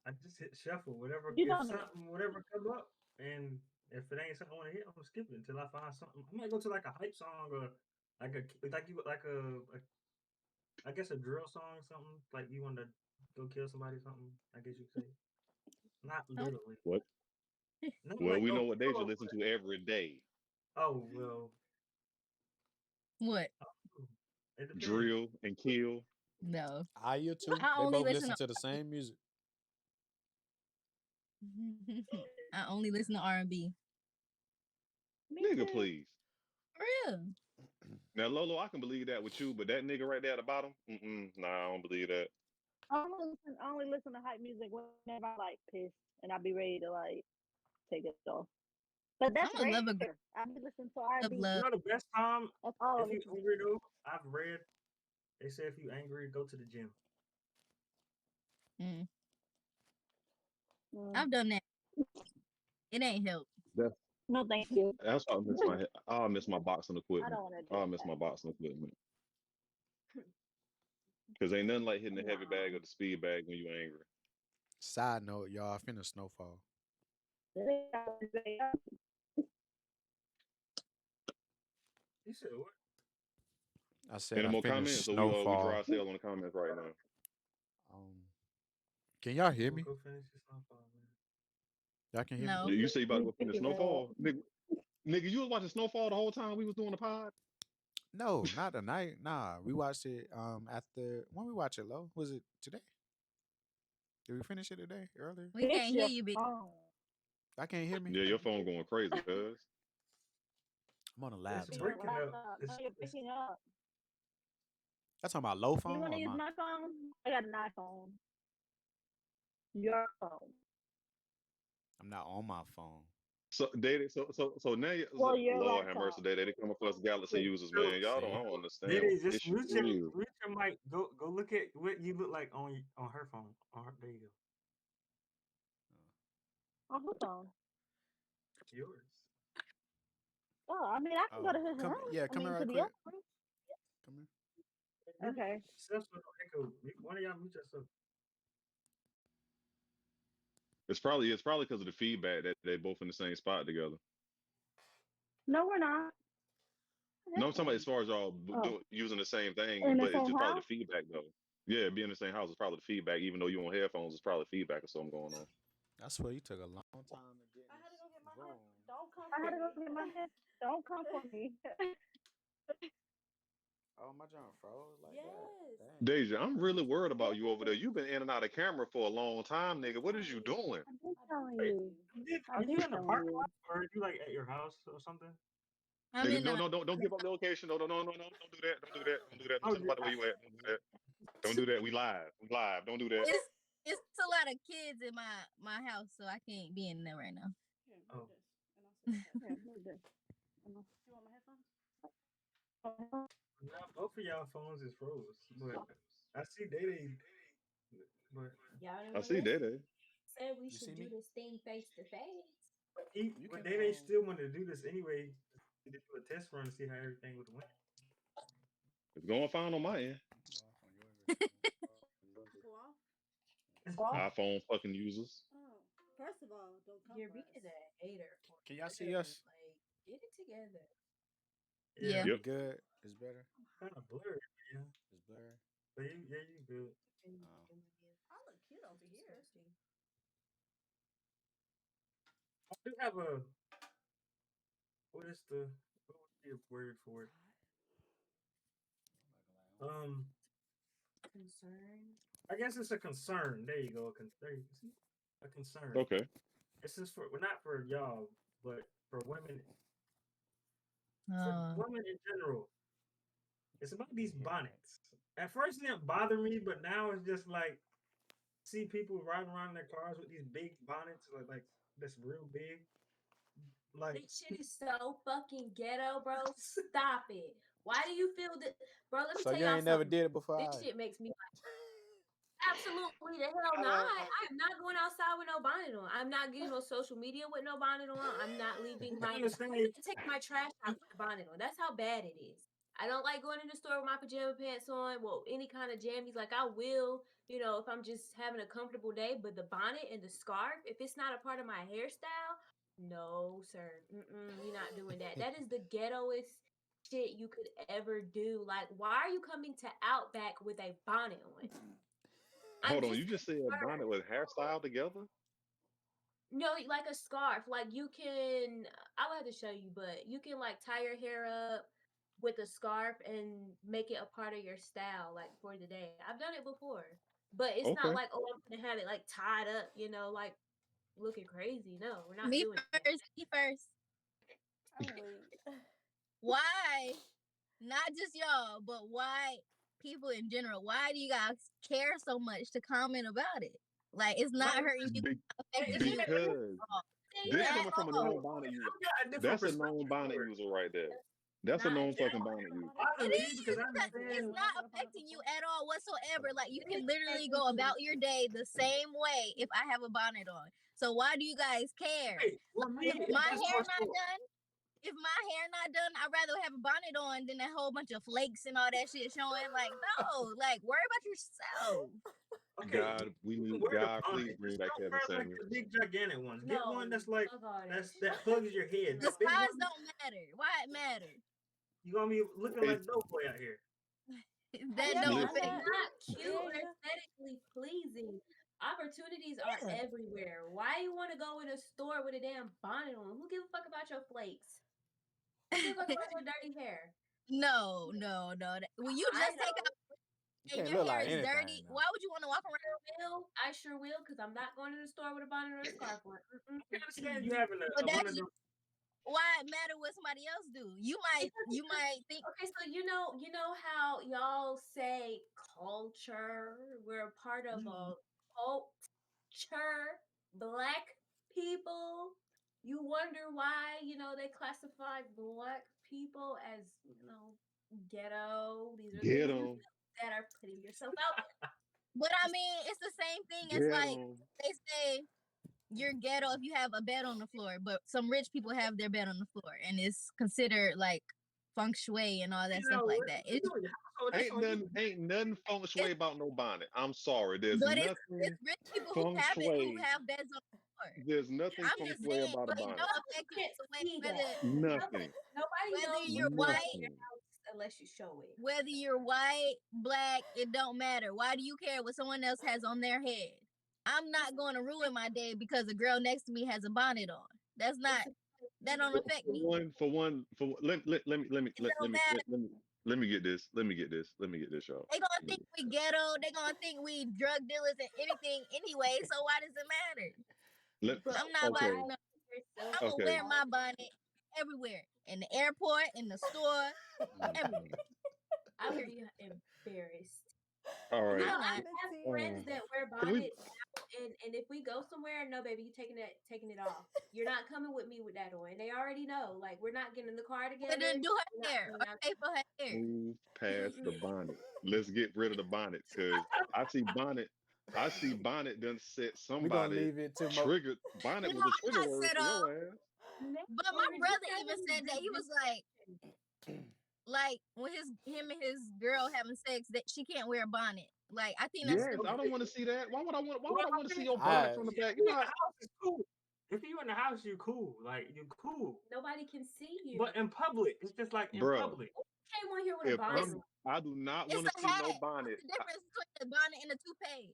I just hit shuffle, whatever You if know me. something whatever come up, and if it ain't something I want to hit, I'm gonna skip it until I find something. I might go to like a hype song or like a I guess a drill song or something like you want to go kill somebody or something. I guess you could say not Oh, literally, What? not Well, like we know go what kill Deja 'em, listen to every day. oh well, what? oh, it depends. Drill and kill. No. Aya too. I They only both listen listen to to the same music. I only listen to R&B. Me Nigga, too. please. For real. Now, Lolo, I can believe that with you, but that nigga right there at the bottom, nah, I don't believe that. I only listen to hype music whenever I like pissed and I be ready to like take it off. But that's I'm a lover girl rare. I be listening to of R&B. You love. know the best time That's all I if you listen angry though. I've read they say if you angry, go to the gym. Mm. to. I've done that. It ain't help. That's No, thank you. that's why I miss my I'll miss my boxing I equipment. don't want to do I'll miss that. my boxing equipment. Cause ain't nothing like hitting the heavy bag or No. the speed bag when you angry. Side note, y'all, finna snowfall. You said what? I said Any I more finished comments? Or we snowfall. dry sale on the comments right now. Um, can y'all hear We'll me? go finish this snowfall, man. Y'all can hear me? No. You say you about to go finish Yeah. Snowfall? Nigga, you was watching Snowfall the whole time we was doing the pod? No, not tonight. Nah, we watched it after when we watch it low. Was it today? Did we finish it today? Earlier? We Fix can't hear your you, big. phone. I can't hear me. Yeah, your phone going crazy, cuz. I'm on a It's Fix your laptop. breaking up. laptop. No, you're It's picking up. That's talking about low You phone want to or use my? my phone? I got an iPhone. Your phone. I'm not on my phone. So Daedae, so now Well, your Lord have mercy, laptop. Daedae, they come across Galaxy users, so man. Y'all don't, I See? don't understand what Diddy, the just issue is. mute your mic. Go look at what you look like on her phone. On her, there you go. On whose phone? Yours. Oh, I mean, I can go Oh, to his come room. yeah, I come here mean, to right the other quick. room. Come here. Mute Okay. yourself so no echo. One of y'all mute yourself. It's probably because of the feedback that they both in the same spot together. No, we're not. No, I'm talking about as far as y'all Oh, using the same thing, in the but it's same just probably the house? feedback though. Yeah, being in the same house is probably the feedback. Even though you on headphones, it's probably feedback or something going on. I swear you took a long time to get I in had to go get this my hair. room. Don't come I for had to go me. get my hair. Don't come for me. Oh, my junk froze like Yes. that. Dang. Deja, I'm really worried about you over there. You've been in and out of camera for a long time, nigga. What is you doing? I've been telling Wait, you. are I've you been in the telling parking you. lot or are you like at your house or something? I'm Nigga, in no, a. no, don't give up the location. No, no, no, no, no, don't do that. Don't do that. Don't do that. Don't Oh, tell nobody where you at. Don't do that. Don't do that. We live. We live. Don't do that. It's a lot of kids in my house, so I can't be in there right now. Here, Oh. move this. And I'll sit beside Yeah, you. move this. You want my headphones? Now both of y'all phones is froze, but I see Daedae. But Y'all I remember see that? that. Said we You should see do me? this thing face to face. You but can Daedae still wanted to do this anyway to do a test run to see how everything would went. It's going fine on my end. go off on yours. Go off? iPhone fucking users. Oh. First of all, don't come You're for being us. a hater. Can y'all see us? Like, get it together. Yeah. Yep. Good. It's better. Kind of blurry, yeah. It's blurry. But you good. Oh. I look cute over here. I do have a what is the what would be a word for it? Concern. I guess it's a concern. There you go. There you see a concern. Okay. This is for well, not for y'all, but for women. For Uh, women in general. It's about these bonnets. At first, it didn't bother me, but now it's just like see people riding around in their cars with these big bonnets, like that's real big. Like This shit is so fucking ghetto, bro. Stop it. Why do you feel that, bro? Let me So tell you y'all ain't never something. did it before? This shit makes me absolutely the hell I not. don't I am not going outside with no bonnet on. I'm not getting on social media with no bonnet on. I'm not leaving I my. I'm understand. not taking my trash out with a bonnet on. That's how bad it is. I don't like going in the store with my pajama pants on. Well, any kind of jammies. Like I will, if I'm just having a comfortable day. But the bonnet and the scarf, if it's not a part of my hairstyle, no, sir. We're not doing that. That is the ghettoest shit you could ever do. Like, why are you coming to Outback with a bonnet on? Hold on. You just said bonnet with hairstyle together? No, like a scarf. Like you can, I'll have to show you, but you can like tie your hair up with a scarf and make it a part of your style, like for the day. I've done it before, but it's not Okay. like, oh, I'm gonna have it like tied up, like looking crazy. No, we're not me doing that. first. Me first. I'm weak. Why? Not just y'all, but why people in general? Why do you guys care so much to comment about it? Like it's not Like, hurting you, Be- affecting you because this at coming from a all. known bonnet user. I got a different That's a perspective known bonnet for it. user right there. That's a Not known at fucking all. bonnet user. Bother It me is because I because it's understand. not affecting you at all whatsoever. Like you can literally Affecting go me. about your day the same way if I have a bonnet on. So why do you guys care? Wait, well, me, If my that's hair more not so. done, if my hair not done, I'd rather have a bonnet on than a whole bunch of flakes and all that shit showing. Like, no, like worry about yourself. Okay, God, we you can need wear the God. Please bonnet. bring Just back don't Kevin wear like Samuels. the big gigantic ones. Get one No, that's like fuck all that hugs your head. The The big size one, don't matter. Why it matter? you gonna be looking Hey, like Doughboy out here. That you ever don't done affect listen, It's that, not cute or Deja? aesthetically pleasing. Opportunities are yeah. everywhere. Why you want to go in a store with a damn bonnet on? Who gives a fuck about your flakes? Who gives a fuck about your dirty hair? No. When you I just take know. out You and can't your look hair like is anything dirty, now. why would you want to walk around? I sure will, because I'm not going to the store with a bonnet or a scarf on. I can understand you having But one that's of them. why it matter what somebody else do. You might think Okay, so you know how y'all say culture? We're a part of a culture. Black people. You wonder why, they classify black people as, ghetto. These are get things you them, feel that are putting yourself out there. but I mean it's the same thing as get like them. they say you're ghetto if you have a bed on the floor, but some rich people have their bed on the floor and it's considered like feng shui and all that stuff like that. You know your household, that's on you. Ain't nothing feng shui It's about no bonnet. I'm sorry. There's but nothing it's rich people who feng have it who shui. have beds on the floor. There's nothing I'm feng just shui saying, about a but it bonnet. don't affect you Can't the way see that. Nothing. Nobody whether knows you're what's white, in your Nothing. house unless you show it. whether you're white, black, it don't matter. Why do you care what someone else has on their head? I'm not going to ruin my day because a girl next to me has a bonnet on. That don't affect me. For one, let me It don't matter. Let me get this. Let me get this. Let me get this, y'all. They gonna think we ghetto. They gonna think we drug dealers and anything anyway. So why does it matter? I'm not about Okay. to know. I'm gonna Okay. wear my bonnet everywhere, in the airport, in the store, everywhere. I would be embarrassed. All right. I I'm not. have friends that wear Can we- bonnets out, and if we go somewhere, no, baby, you taking it off. You're not coming with me with that on. And they already know, like, we're not getting in the car But together. then do We're her not hair going or out. pay for her hair. Move past the bonnet. Let's get rid of the bonnet because I see bonnet. I see bonnet done set We're gonna somebody leave it to triggered. Bonnet No, was a I'm trigger not word set for off. your ass. But my brother even said that he was like when him and his girl having sex that she can't wear a bonnet. Like I think that's Yes, I stupid. don't want to see that. Why would I want? Why would I want to see your Well, bonnet I from the if back? you You in know, the house, it's cool. If you in the house, you cool. Like you cool. Nobody can see you. But in public, it's just like in bruh. public. Came on here with a If bonnet. I do not It's want to a see no hat. bonnet. What's the difference between the bonnet and the toupee?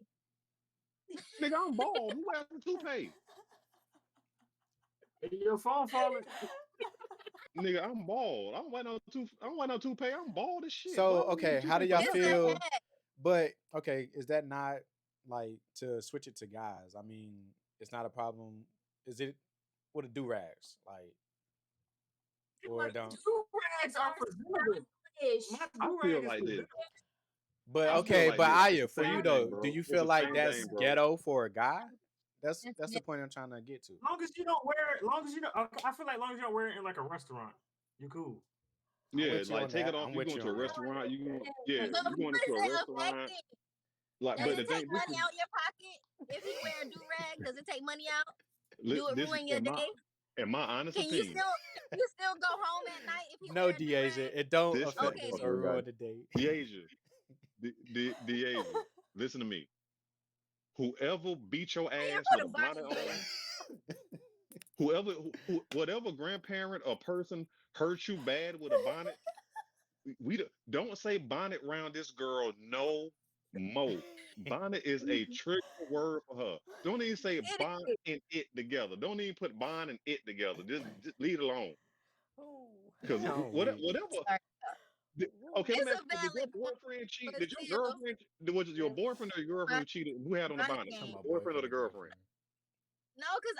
Nigga, I'm bald. Who wears a toupee? Your phone falling. Nigga, I'm bald. I don't wear no toupee. I'm bald as shit. So Why would I okay, need a how do toupee y'all for It's nothing? feel? a hat. But okay, is that not like to switch it to guys? I mean, it's not a problem. Is it with the do rags? Like, or it don't? Do rags are presentable. My I do feel rag is like this. presentable. But I feel okay, like but this. Aya, It's the for you same though, thing, do bro. you It's feel the like same that's thing, bro. ghetto for a guy? That's That's the point I'm trying to get to. Long as you don't wear it, long as you don't. I feel like long as you don't wear it in like a restaurant, you cool. I'm Yeah, with you like on take it that. off. I'm You with going you to a on that. restaurant. But You going what into is a it restaurant. affecting? Like, Does but the it take thing, money out your pocket if he wear a do rag? Does it take money out? Do it this is ruin your day? in my honest Can you opinion. still go home at night if he No, wear a do Deasia, rag? it don't This affect Okay us then. or motherfucker got ruin the date. Deasia. Deasia. Listen to me. Whoever beat your I ass put with a a bonnet bonnet on, whatever grandparent or person hurt you bad with a bonnet, don't say bonnet round this girl no more. Bonnet is a trigger word for her. Don't even say It bond is. and it together. Don't even put bond and it together. Just leave it alone. Ooh. Because I'm weak. whatever. Sorry. Okay, let It's me a ask you, did your valid point, boyfriend cheat? but Did your still, girlfriend, was it your boyfriend or your my girlfriend cheated? Who had on the bonnet bonnet? I'm game. my The boyfriend or the boyfriend or girlfriend? girlfriend. No, because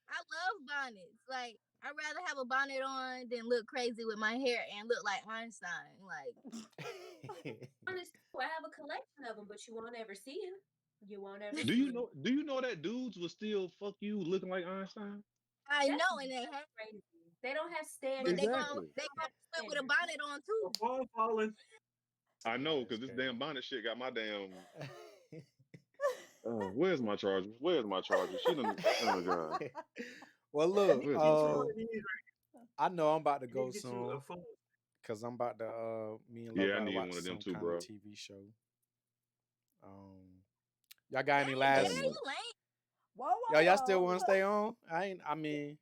I love bonnets. Like I'd rather have a bonnet on than look crazy with my hair and look like Einstein. Like Honestly, I have a collection of them, but you won't ever see them. You won't ever Do see you them. know? Do you know that dudes will still fuck you looking like Einstein? I That's know, and they have, crazy. They don't have but standards. Exactly. they gonna do it with a Standards. bonnet on Your too. phone falling. I know, That's because this crazy. damn bonnet shit got my damn. Where's my charger? Where's my charger? She done. Oh god. Well, look, Where's my Get you one charger? of these. I know I'm about to You need go to get you a soon phone. because I'm about to me and Love Yeah, I about to need watch one of them some too, kind of bro. TV show. Y'all got any Dang, I last? Daedae, don't you know. lame. Whoa, Y'all still whoa. want to stay on? I mean,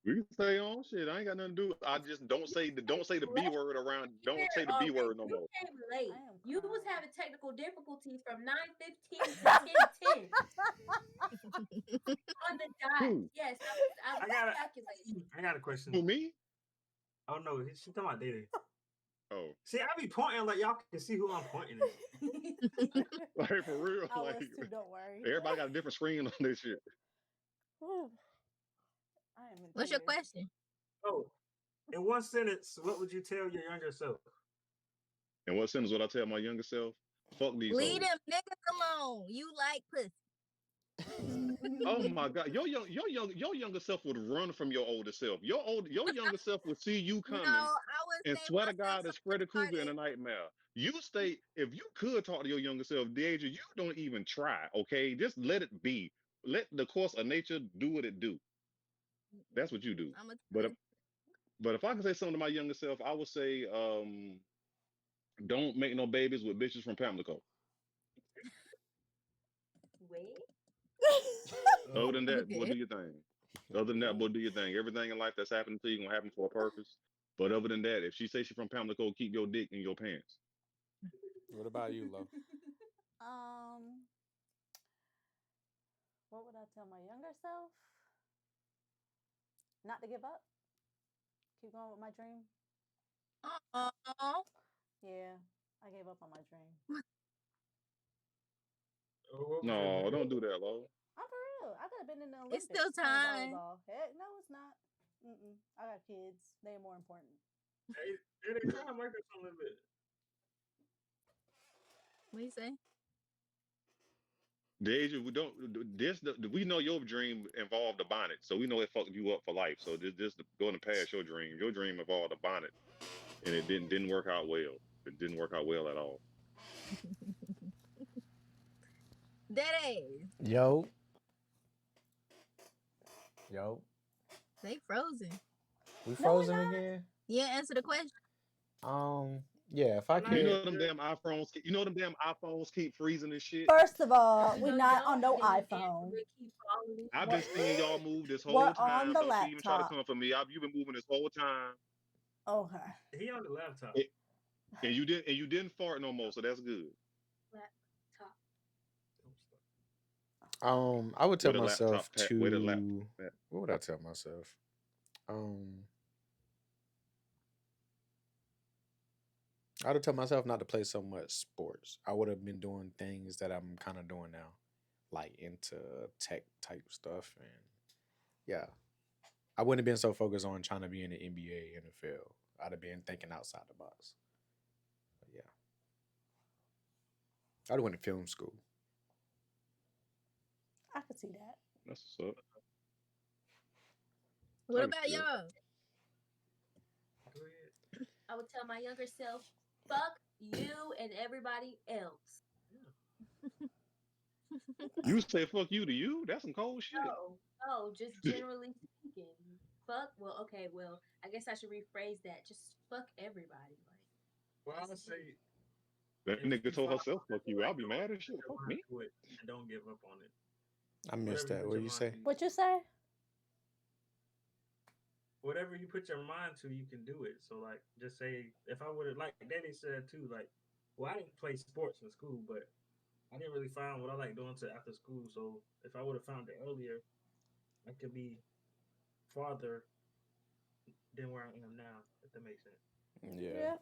We can stay on shit. I ain't got nothing to do. I just don't say the B word around. Here Don't say the B already. word no You more. came late. I am You was crying. having technical difficulties from 9:15 to 10:10 on the dot. Who? Yes, I was calculating. I got a Who question. me? Oh no, she talking about Daedae. Oh, See, I be pointing like y'all can see who I'm pointing at. like for real. I Like was too, don't worry. everybody got a different screen on this shit. Whew. I am in What's your tears. question? Oh, in one sentence, what would you tell your younger self? And what sentence would I tell my younger self? Fuck these Leave hoes. them niggas alone. You like pussy. Oh my god, your younger self would run from your older self. Your younger self would see you No, coming I would and say swear to myself God, so it's Freddy Krueger in a retarded. nightmare. You stay if you could talk to your younger self, Deja, you don't even try. Okay, just let it be. Let the course of nature do what it do. That's what you do. I'm a But if I could say something to my younger self, I would say, don't make no babies with bitches from Pamlico. Wait. Other than that, boy, okay. do your thing. Other than that, boy, do your thing. Everything in life that's happening to you gonna happen for a purpose. But other than that, if she says she's from Pamlico, keep your dick in your pants. what about you, Lo? What would I tell my younger self? Not to give up. Keep going with my dream. Uh-oh. I gave up on my dream. What was your No, dream? don't do that, Lo. I'm for real. I could have been in the It's still Olympics playing time. volleyball. Heck, no, it's not. I got kids. They're more important. Hey, they trying to make us a little bit. What you say? Deja, we don't this. We know your dream involved a bonnet, so we know it fucked you up for life. So this going to pass your dream. Your dream involved a bonnet, and it didn't work out well. It didn't work out well at all. Daedae, Yo, yo, they frozen. we No, we're frozen not. again. Yeah, answer the question. Yeah, if I Can I You could, know them damn iPhones. You know them damn iPhones keep freezing and shit. First of all, You we know you not on don't, no and then you dance iPhone. and keep falling. I've We're, been seeing y'all move this we're whole on time. the Don't you even try to laptop. come for me. You've been moving this whole time, Okay. He on the laptop. and you didn't fart no more. So that's good. Laptop. I would tell Where the myself laptop pat? Where the laptop to. at? What would I tell myself? Um, I would tell myself not to play so much sports. I would have been doing things that I'm kind of doing now, like into tech type stuff, and yeah, I wouldn't have been so focused on trying to be in the NBA, NFL. I'd have been thinking outside the box. But yeah, I'd have went to film school. I could see that. That's what's up. What I can about see that. y'all? Go ahead. I would tell my younger self, fuck you and everybody else. You say fuck you to you? That's some cold shit. No, just generally speaking. Fuck. Well, okay. Well, I guess I should rephrase that. Just fuck everybody. Like, Well, I would that's it. say That if nigga you told find herself fuck something you you. I'll like be doing, mad as put shit. your Fuck mind me. to it and don't give up on it. I missed Whatever you that. put What your you mind say? to, What you say? whatever you put your mind to, you can do it. So, like, just say if I would have, like Danny said too, like, well, I didn't play sports in school, but I didn't really find what I like doing to after school. So, if I would have found it earlier, I could be farther than where I am now. If that makes sense. Yeah. Yeah.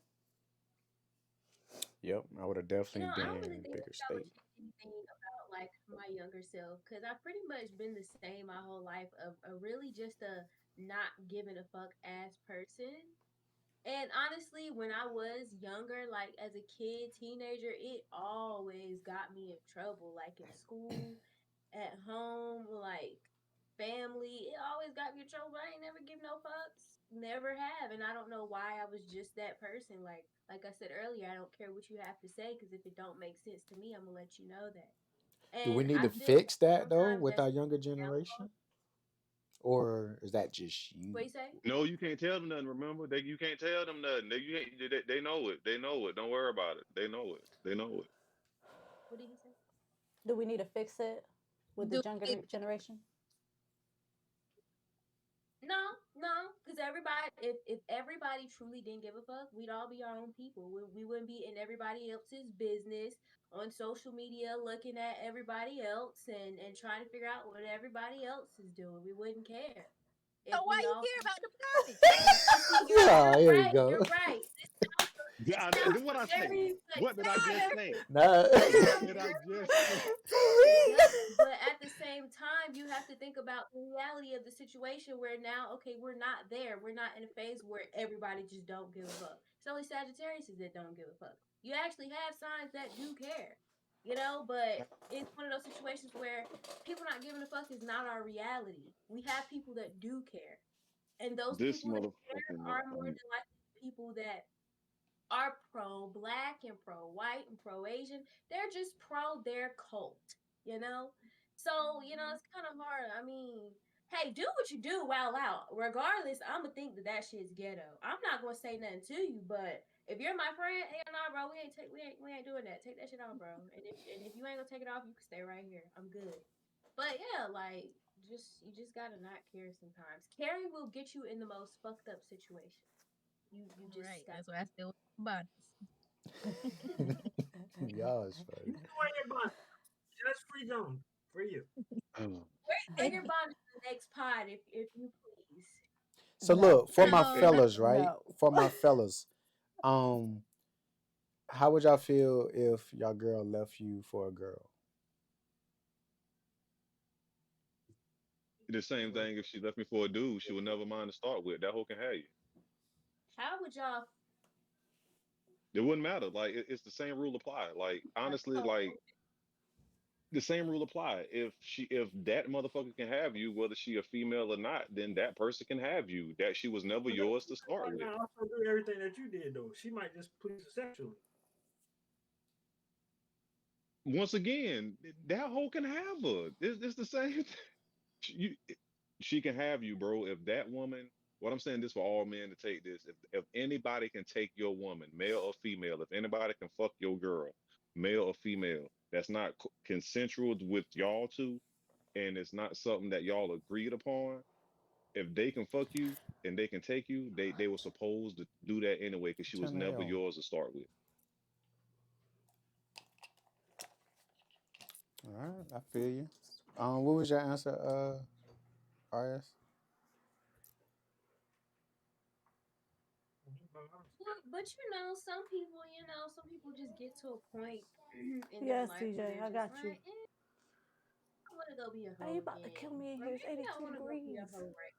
Yep. I would have You definitely know, I don't been really in think bigger that I would state. change anything about like my younger self because I've pretty much been the same my whole life of a really just a not giving a fuck ass person. And honestly, when I was younger, like as a kid, teenager, it always got me in trouble. Like in school, at home, like family, it always got me in trouble. But I ain't never give no fucks. Never have. And I don't know why I was just that person. Like I said earlier, I don't care what you have to say because if it don't make sense to me, I'm gonna let you know that. Do we And need I to feel like fix that though sometimes with that's our a younger downfall. generation, or is that just What you? you say? No, you can't tell them nothing. Remember, you can't tell them nothing. They know it. They know it. Don't worry about it. They know it. They know it. What did he say? Do we need to fix it with the Do younger we- generation? No, because everybody, if everybody truly didn't give a fuck, we'd all be our own people. We wouldn't be in everybody else's business on social media looking at everybody else and trying to figure out what everybody else is doing. We wouldn't care So if why we you all. care about the planet? But see, Yeah, you're here you right. go. You're right. Yeah, This sounds what I say? very like What did I just say? Nah. this What sounds did I very just say? dumb, but at the same time, you have to think about the reality of the situation where now, okay, we're not there. We're not in a phase where everybody just don't give a fuck. It's only Sagittarius that don't give a fuck. You actually have signs that do care, but it's one of those situations where people not giving a fuck is not our reality. We have people that do care. And those This people that motherfucking care are more than likely people that are pro black and pro white and pro Asian. They're just pro their cult, you know? So, it's kind of hard. I mean, hey, do what you do while out. Regardless, I'm going to think that that shit's ghetto. I'm not going to say nothing to you, but if you're my friend, hell nah, bro, we ain't doing that. Take that shit off, bro. And if you ain't gonna take it off, you can stay right here. I'm good. But yeah, like you just gotta not care sometimes. Caring will get you in the most fucked up situations. You just Right. got That's why I still wear Y'all is funny. You wear your bonnet. That's free zone for you. bring your bonnets. bond to the next pod if you please. So No. look, for my No. fellas, right? No. For my fellas, um, How would y'all feel if y'all girl left you for a girl? The same thing if she left me for a dude, she would never mind to start with. That hoe can have you. How would y'all It wouldn't matter. Like it's the same rule apply. Like honestly, feel? like the same rule apply. If that motherfucker can have you, whether she a female or not, then that person can have you. That she was never But that yours to she start might with. not also do everything that you did though. She might just please you sexually. Once again, that hoe can have her. It's the same. You, she can have you, bro. If that woman, what I'm saying this for all men to take this. If anybody can take your woman, male or female, if anybody can fuck your girl, male or female, that's not consensual with y'all two, and it's not something that y'all agreed upon. If they can fuck you and they can take you, they were supposed to do that anyway because she was Turn that never on. yours to start with. All right, I feel you. What was your answer, RS? But some people just get to a point in their Yes, life where TJ, they're I just got you. like, I want to go be a Are you hoe about to kill again, me in or here? It's maybe I 82 want to go be a degrees. hoe right.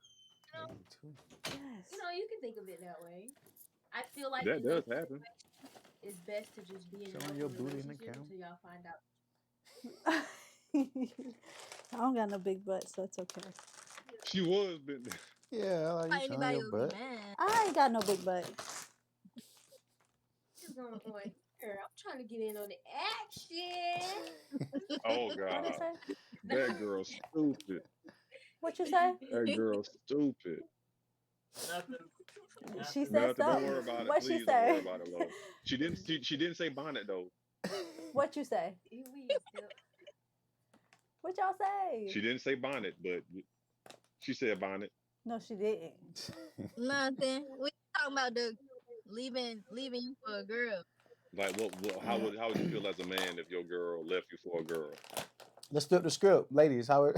82. Yes. You can think of it that way. I feel like That in those does happen. situations, it's best to just be in an Showing your open booty in the relationship camera. until y'all find out. I don't got no big butt, so it's okay. She was been Yeah, I like you Why showing anybody your would be butt. mad? I ain't got no big butt. What's going on here? I'm trying to get in on the action. oh What did God. say? That girl stupid. What you say? That girl stupid. Nothing. She Nothing. said Nothing. Don't worry something. about it. What she Please don't worry say? about it, love. She didn't say bonnet though. What you say? What y'all say? She didn't say bonnet, but she said bonnet. No, she didn't. Nothing. We talking about the leaving you for a girl. Like what how would you feel as a man if your girl left you for a girl? Let's flip the script, ladies. How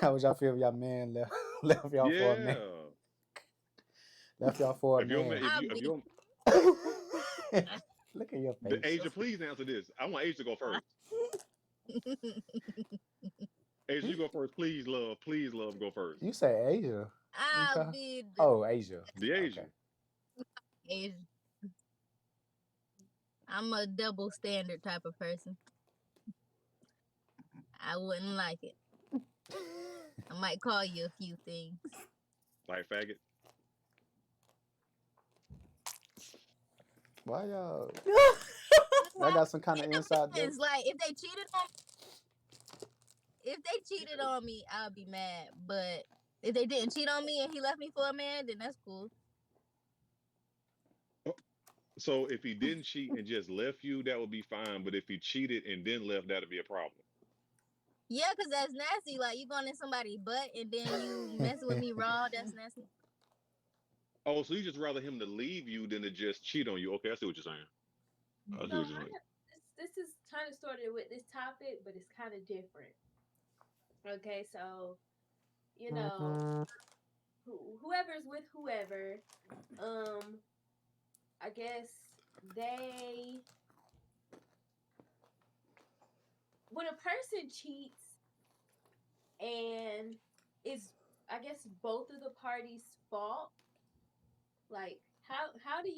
how would y'all feel if y'all man left y'all for a man? Yeah. Left y'all for a If your man man. I'll if be your Look at your the face. Asia, please answer this. I want Asia to go first. Asia, you go first. Please, love. Please, love, go first. You say Asia. I'll Okay. be the Oh, Asia. The Asia. Okay. Asian. I'm a double standard type of person. I wouldn't like it. I might call you a few things. Like faggot. Why y'all? Well, Y'all got some kind of it inside joke? depends. Like if they cheated on me, I'll be mad. But if they didn't cheat on me and he left me for a man, then that's cool. So if he didn't cheat and just left you, that would be fine. But if he cheated and then left, that'd be a problem. Yeah, because that's nasty. Like you going in somebody's butt and then you messing with me raw. That's nasty. Oh, so you just rather him to leave you than to just cheat on you? Okay, I see what you're saying. I see So what you're saying. this is kind of started with this topic, but it's kind of different. Okay, so whoever's with whoever, I guess they when a person cheats and it's I guess both of the parties' fault, like how do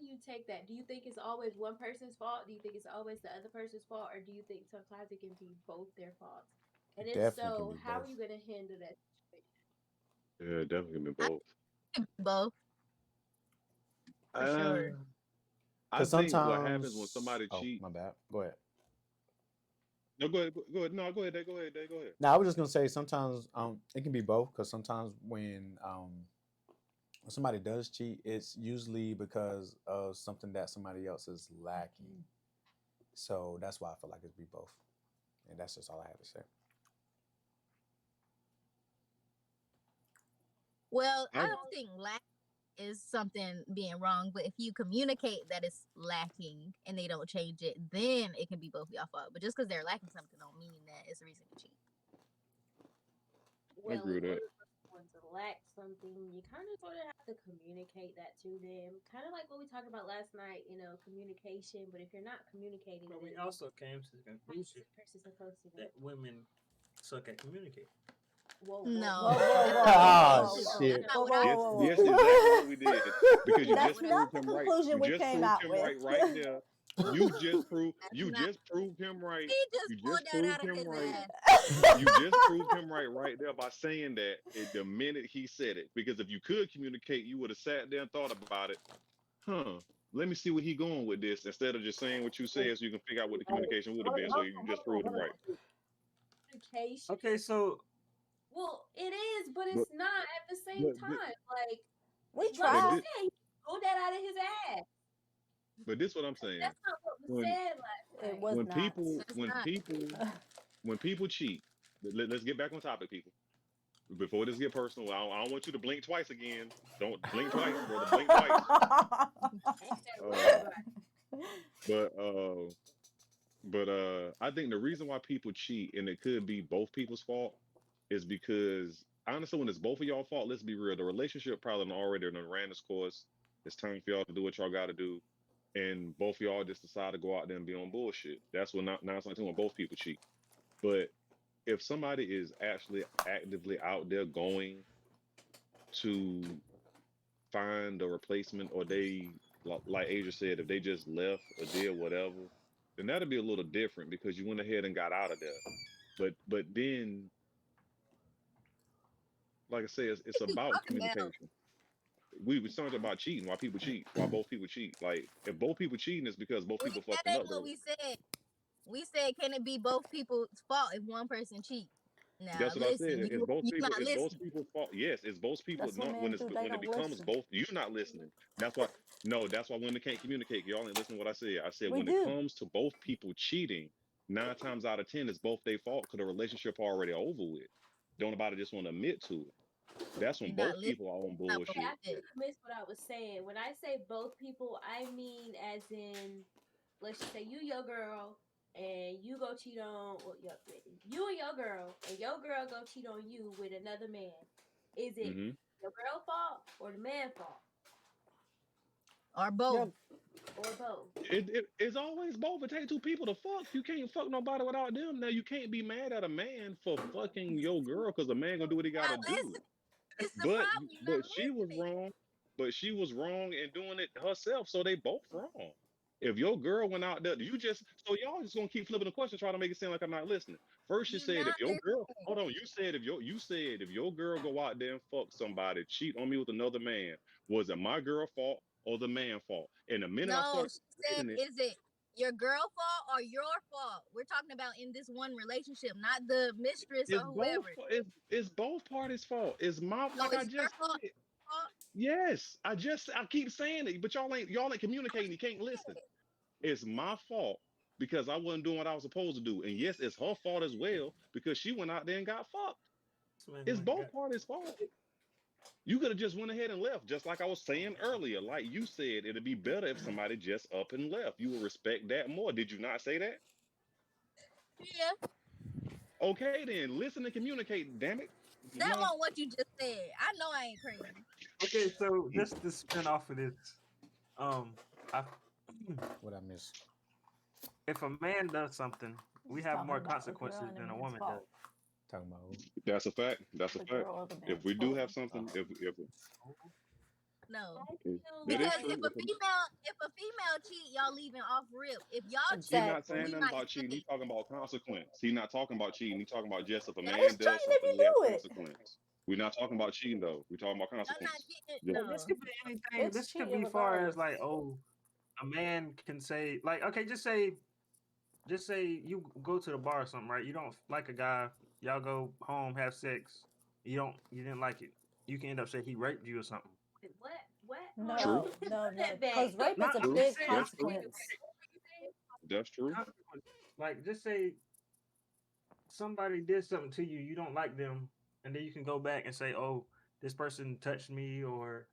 you take that? Do you think it's always one person's fault? Do you think it's always the other person's fault, or do you think sometimes it can be both their faults? And if Definitely can so, be how are both. you gonna handle that situation? Yeah, definitely been I both. can be both for Uh, sure. I Cause think what happens when sometimes. somebody Oh, cheat. my bad. Go ahead. No, go ahead. Go ahead. No, go ahead. Go ahead. Go ahead. Now I was just gonna say sometimes it can be both. Cause sometimes when somebody does cheat, it's usually because of something that somebody else is lacking. So that's why I feel like it'd be both. And that's just all I have to say. Well, I I don't think lack is something being wrong, but if you communicate that it's lacking and they don't change it, then it can be both y'all fault. But just because they're lacking something don't mean that it's a reason to cheat. Well, agree in with that. order for someone to lack something, you kind of sort of have to communicate that to them. Kind of like what we talked about last night, communication. But if you're not communicating, But we then also came to the how's conclusion the person supposed to know? that women suck at communicating. Whoa, No, Whoa, whoa, that's whoa, not what whoa, I Oh said. whoa, That's whoa, shit. That's not not whoa, what whoa, I Yes, whoa, said. whoa, yes, whoa. exactly what we did. Because you That's not That's just what I not proved the him right. conclusion You we just came proved out him with. right there. You just proved That's you not. just proved him right. He just You pulled just that out proved of him his right. ass. You just proved him right there by saying that the minute he said it. Because if you could communicate, you would have sat there and thought about it. Huh. Let me see where he going with this instead of just saying what you said so you can figure out what the communication would have been. So you just proved him right. communication. Okay, so Well, it is, but But it's not at the same but time. Like We like but you tried. this, said, he pulled that out of his ass. but this what I'm saying. That's not what was When said last It night. was when not. people That's when not. people when people cheat, let's get back on topic, people. Before this get personal, I don't want you to blink twice again. Don't blink twice, brother. Blink twice. Ain't that word Uh, about but I think the reason why people cheat, and it could be both people's fault, is because honestly, when it's both of y'all fault, let's be real. The relationship probably done already done ran its course. It's time for y'all to do what y'all got to do, and both of y'all just decide to go out there and be on bullshit. That's when not nine times when both people cheat. But if somebody is actually actively out there going to find a replacement, or they like Asia said, if they just left or did whatever, then that'd be a little different because you went ahead and got out of there. But then, like I said, it's What you about talking about? communication. We was talking about cheating, why people cheat, why both people cheat. Like if both people cheating, it's because both people That fucking ain't up. what we said. We said, can it be both people's fault if one person cheat? Now That's what I said. listen, It's both you people. not It's both listening. people's fault. Yes, it's both people. That's what Not men do. They when it don't becomes listen. both. You're not listening. That's why. No, that's why women can't communicate. Y'all ain't listening to what I said. I said We when it do. comes to both people cheating, 9 times out of 10, it's both their fault because the relationship already over with. Don't nobody just want to admit to it. That's when You're not both listening. people are on That's not what Okay, we bullshit. I think said. you missed what I was saying. When I say both people, I mean as in, let's just say you your girl and you go cheat on you and your girl go cheat on you with another man. Is it Hmm. your girl fault or the man fault Or both. Yep. or both? It's always both. It takes two people to fuck. You can't fuck nobody without them. Now you can't be mad at a man for fucking your girl because a man gonna do what he You're gotta not do. listening. It's the But problem. You're not but she was listening. wrong. But she was wrong in doing it herself. So they both wrong. If your girl went out there, you just so y'all just gonna keep flipping the question, trying to make it seem like I'm not listening. First you You're said not if your girl, listening. hold on, you said if your girl go out there and fuck somebody, cheat on me with another man, was it my girl fault or the man fault? And the minute I No, started she said, explaining it, is it your girl fault or your fault? We're talking about in this one relationship, not the mistress or whoever. it's both parties' fault. It's my So like I it's your just fault. said. Yes, I keep saying it, but y'all ain't communicating. You can't listen. It's my fault because I wasn't doing what I was supposed to do. And yes, it's her fault as well because she went out there and got fucked. this man It's went and both got parties' fault. You could have just went ahead and left, just like I was saying earlier. Like you said, it'd be better if somebody just up and left. You would respect that more. Did you not say that? Yeah, Okay, then listen and communicate. Damn it. that No. wasn't what you just said. I know I ain't crazy. okay. So just to spin off of this, I What I miss? if a man does something, we He's have talking more about the girl consequences and the than a man's woman does. fault. Talking about who? That's a fact. That's a The fact. girl or the If man's we do fault. have something, Oh, if No. I if feel that is Because like true, if a female cheat, y'all leaving off rip. If y'all he cheat, not saying Exactly. we nothing might about cheating. He say talking about consequence. He not talking about cheating. He talking about just if a that's man It's does cheating if something, you he has do it. consequence. We're not talking about cheating though. We're talking about y'all not consequence. getting Just Like this no. could be anything. It's This could cheating be far as regardless. like, oh, a man can say like, okay, just say you go to the bar or something, right? You don't like a guy, y'all go home, have sex, you didn't like it. You can end up saying he raped you or something. what? What? Hold on. true, No, no, Run no. that back. Because rape is Not a I'm true. just big saying That's like true. consequence. What you say? That's true. consequence. Like just say somebody did something to you, you don't like them, and then you can go back and say, oh, this person touched me or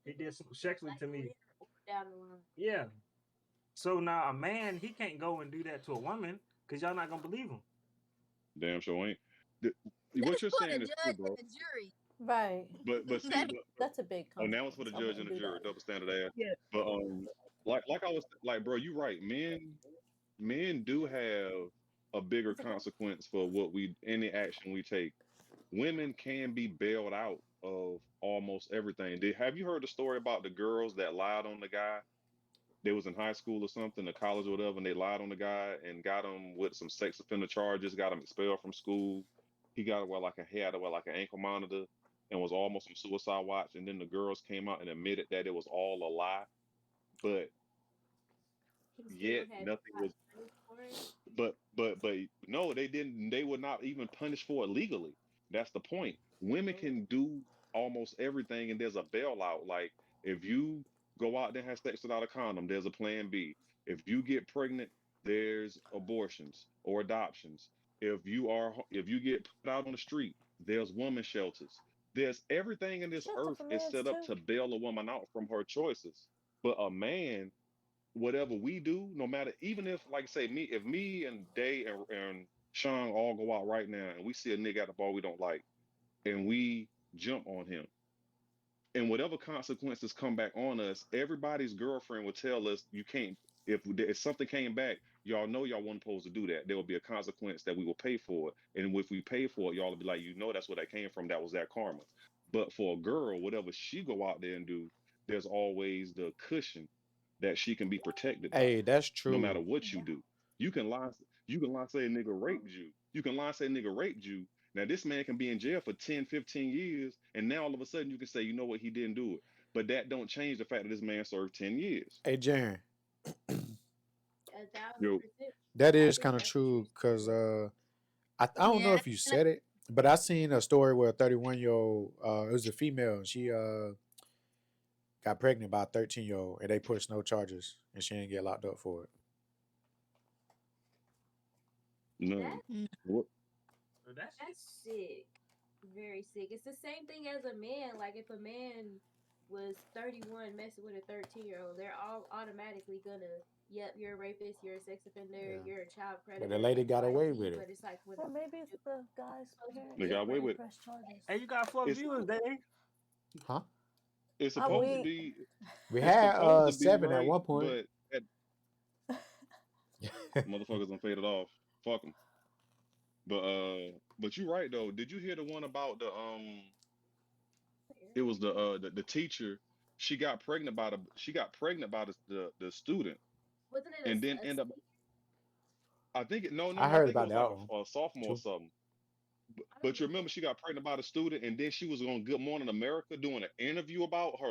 he did something sexually Like to me. later or down the line. Yeah. So now a man, he can't go and do that to a woman because y'all not gonna believe him. Damn sure ain't. The- what That's you're for the saying is true, judge and bro. the jury. Right. But see, That but That's a big oh, now it's for the consequence. I judge wouldn't and the do jury, that. double standard ass. yeah. But like I was like, bro, you right. Men do have a bigger It's okay. consequence for what we any action we take. Women can be bailed out of almost everything. Have you heard the story about the girls that lied on the guy? They was in high school or something, or college or whatever, and they lied on the guy and got him with some sex offender charges, got him expelled from school. He had to wear like an ankle monitor and was almost on suicide watch. And then the girls came out and admitted that it was all a lie, but He still yet has nothing got was punished for it. but no, they didn't. They were not even punished for it legally. That's the point. Women Oh, can do almost everything, and there's a bailout. Like if you go out there and have sex without a condom, there's a plan B. If you get pregnant, there's abortions or adoptions. If you get put out on the street, there's woman shelters. There's everything in this Shelter earth for is men set up too. to bail a woman out from her choices. But a man, whatever we do, no matter, even if, like, say, if me and Day and Sean all go out right now and we see a nigga at the bar we don't like and we jump on him, and whatever consequences come back on us, everybody's girlfriend will tell us you can't. If something came back, y'all know y'all weren't supposed to do that. There will be a consequence that we will pay for it, and if we pay for it, y'all will be like, that's where that came from. That was that karma. But for a girl, whatever she go out there and do, there's always the cushion that she can be protected by, Hey, that's no matter true. what you Yeah. do. You can lie. You can lie, say a nigga raped you. You can lie, say a nigga raped you. Now, this man can be in jail for 10, 15 years, and now all of a sudden you can say, you know what, he didn't do it. But that don't change the fact that this man served 10 years. Hey, Jarrin, Yo, %. that I is think kind of that's a true true because story. I don't know Yeah. if you said it, but I seen a story where a 31-year-old, it was a female, and she got pregnant by a 13-year-old, and they pushed no charges, and she didn't get locked up for it. none. That Mm. What? So that shit. that's sick. Very sick. It's the same thing as a man. Like if a man was 31 messing with a 13-year-old, they're all automatically gonna, yep, you're a rapist, you're a sex offender, Yeah, you're a child but the predator, lady got away XYZ. with it. But it's like when Or maybe it's you're the guy's supposed to be They parents got away different. with it. press charges. Hey, you got 4 It's viewers, Daedae. Huh? it's Uh, supposed to we be We it's had supposed to be 7 at right, one point. but that motherfuckers done faded off. Fuck them. But you right though. Did you hear the one about it was the teacher. She got pregnant by the student, Wasn't it and then a end up. I think it no no I no. I heard think it about was like that one a sophomore or too. something. I don't But you remember. remember she got pregnant by the student, and then she was on Good Morning America doing an interview about her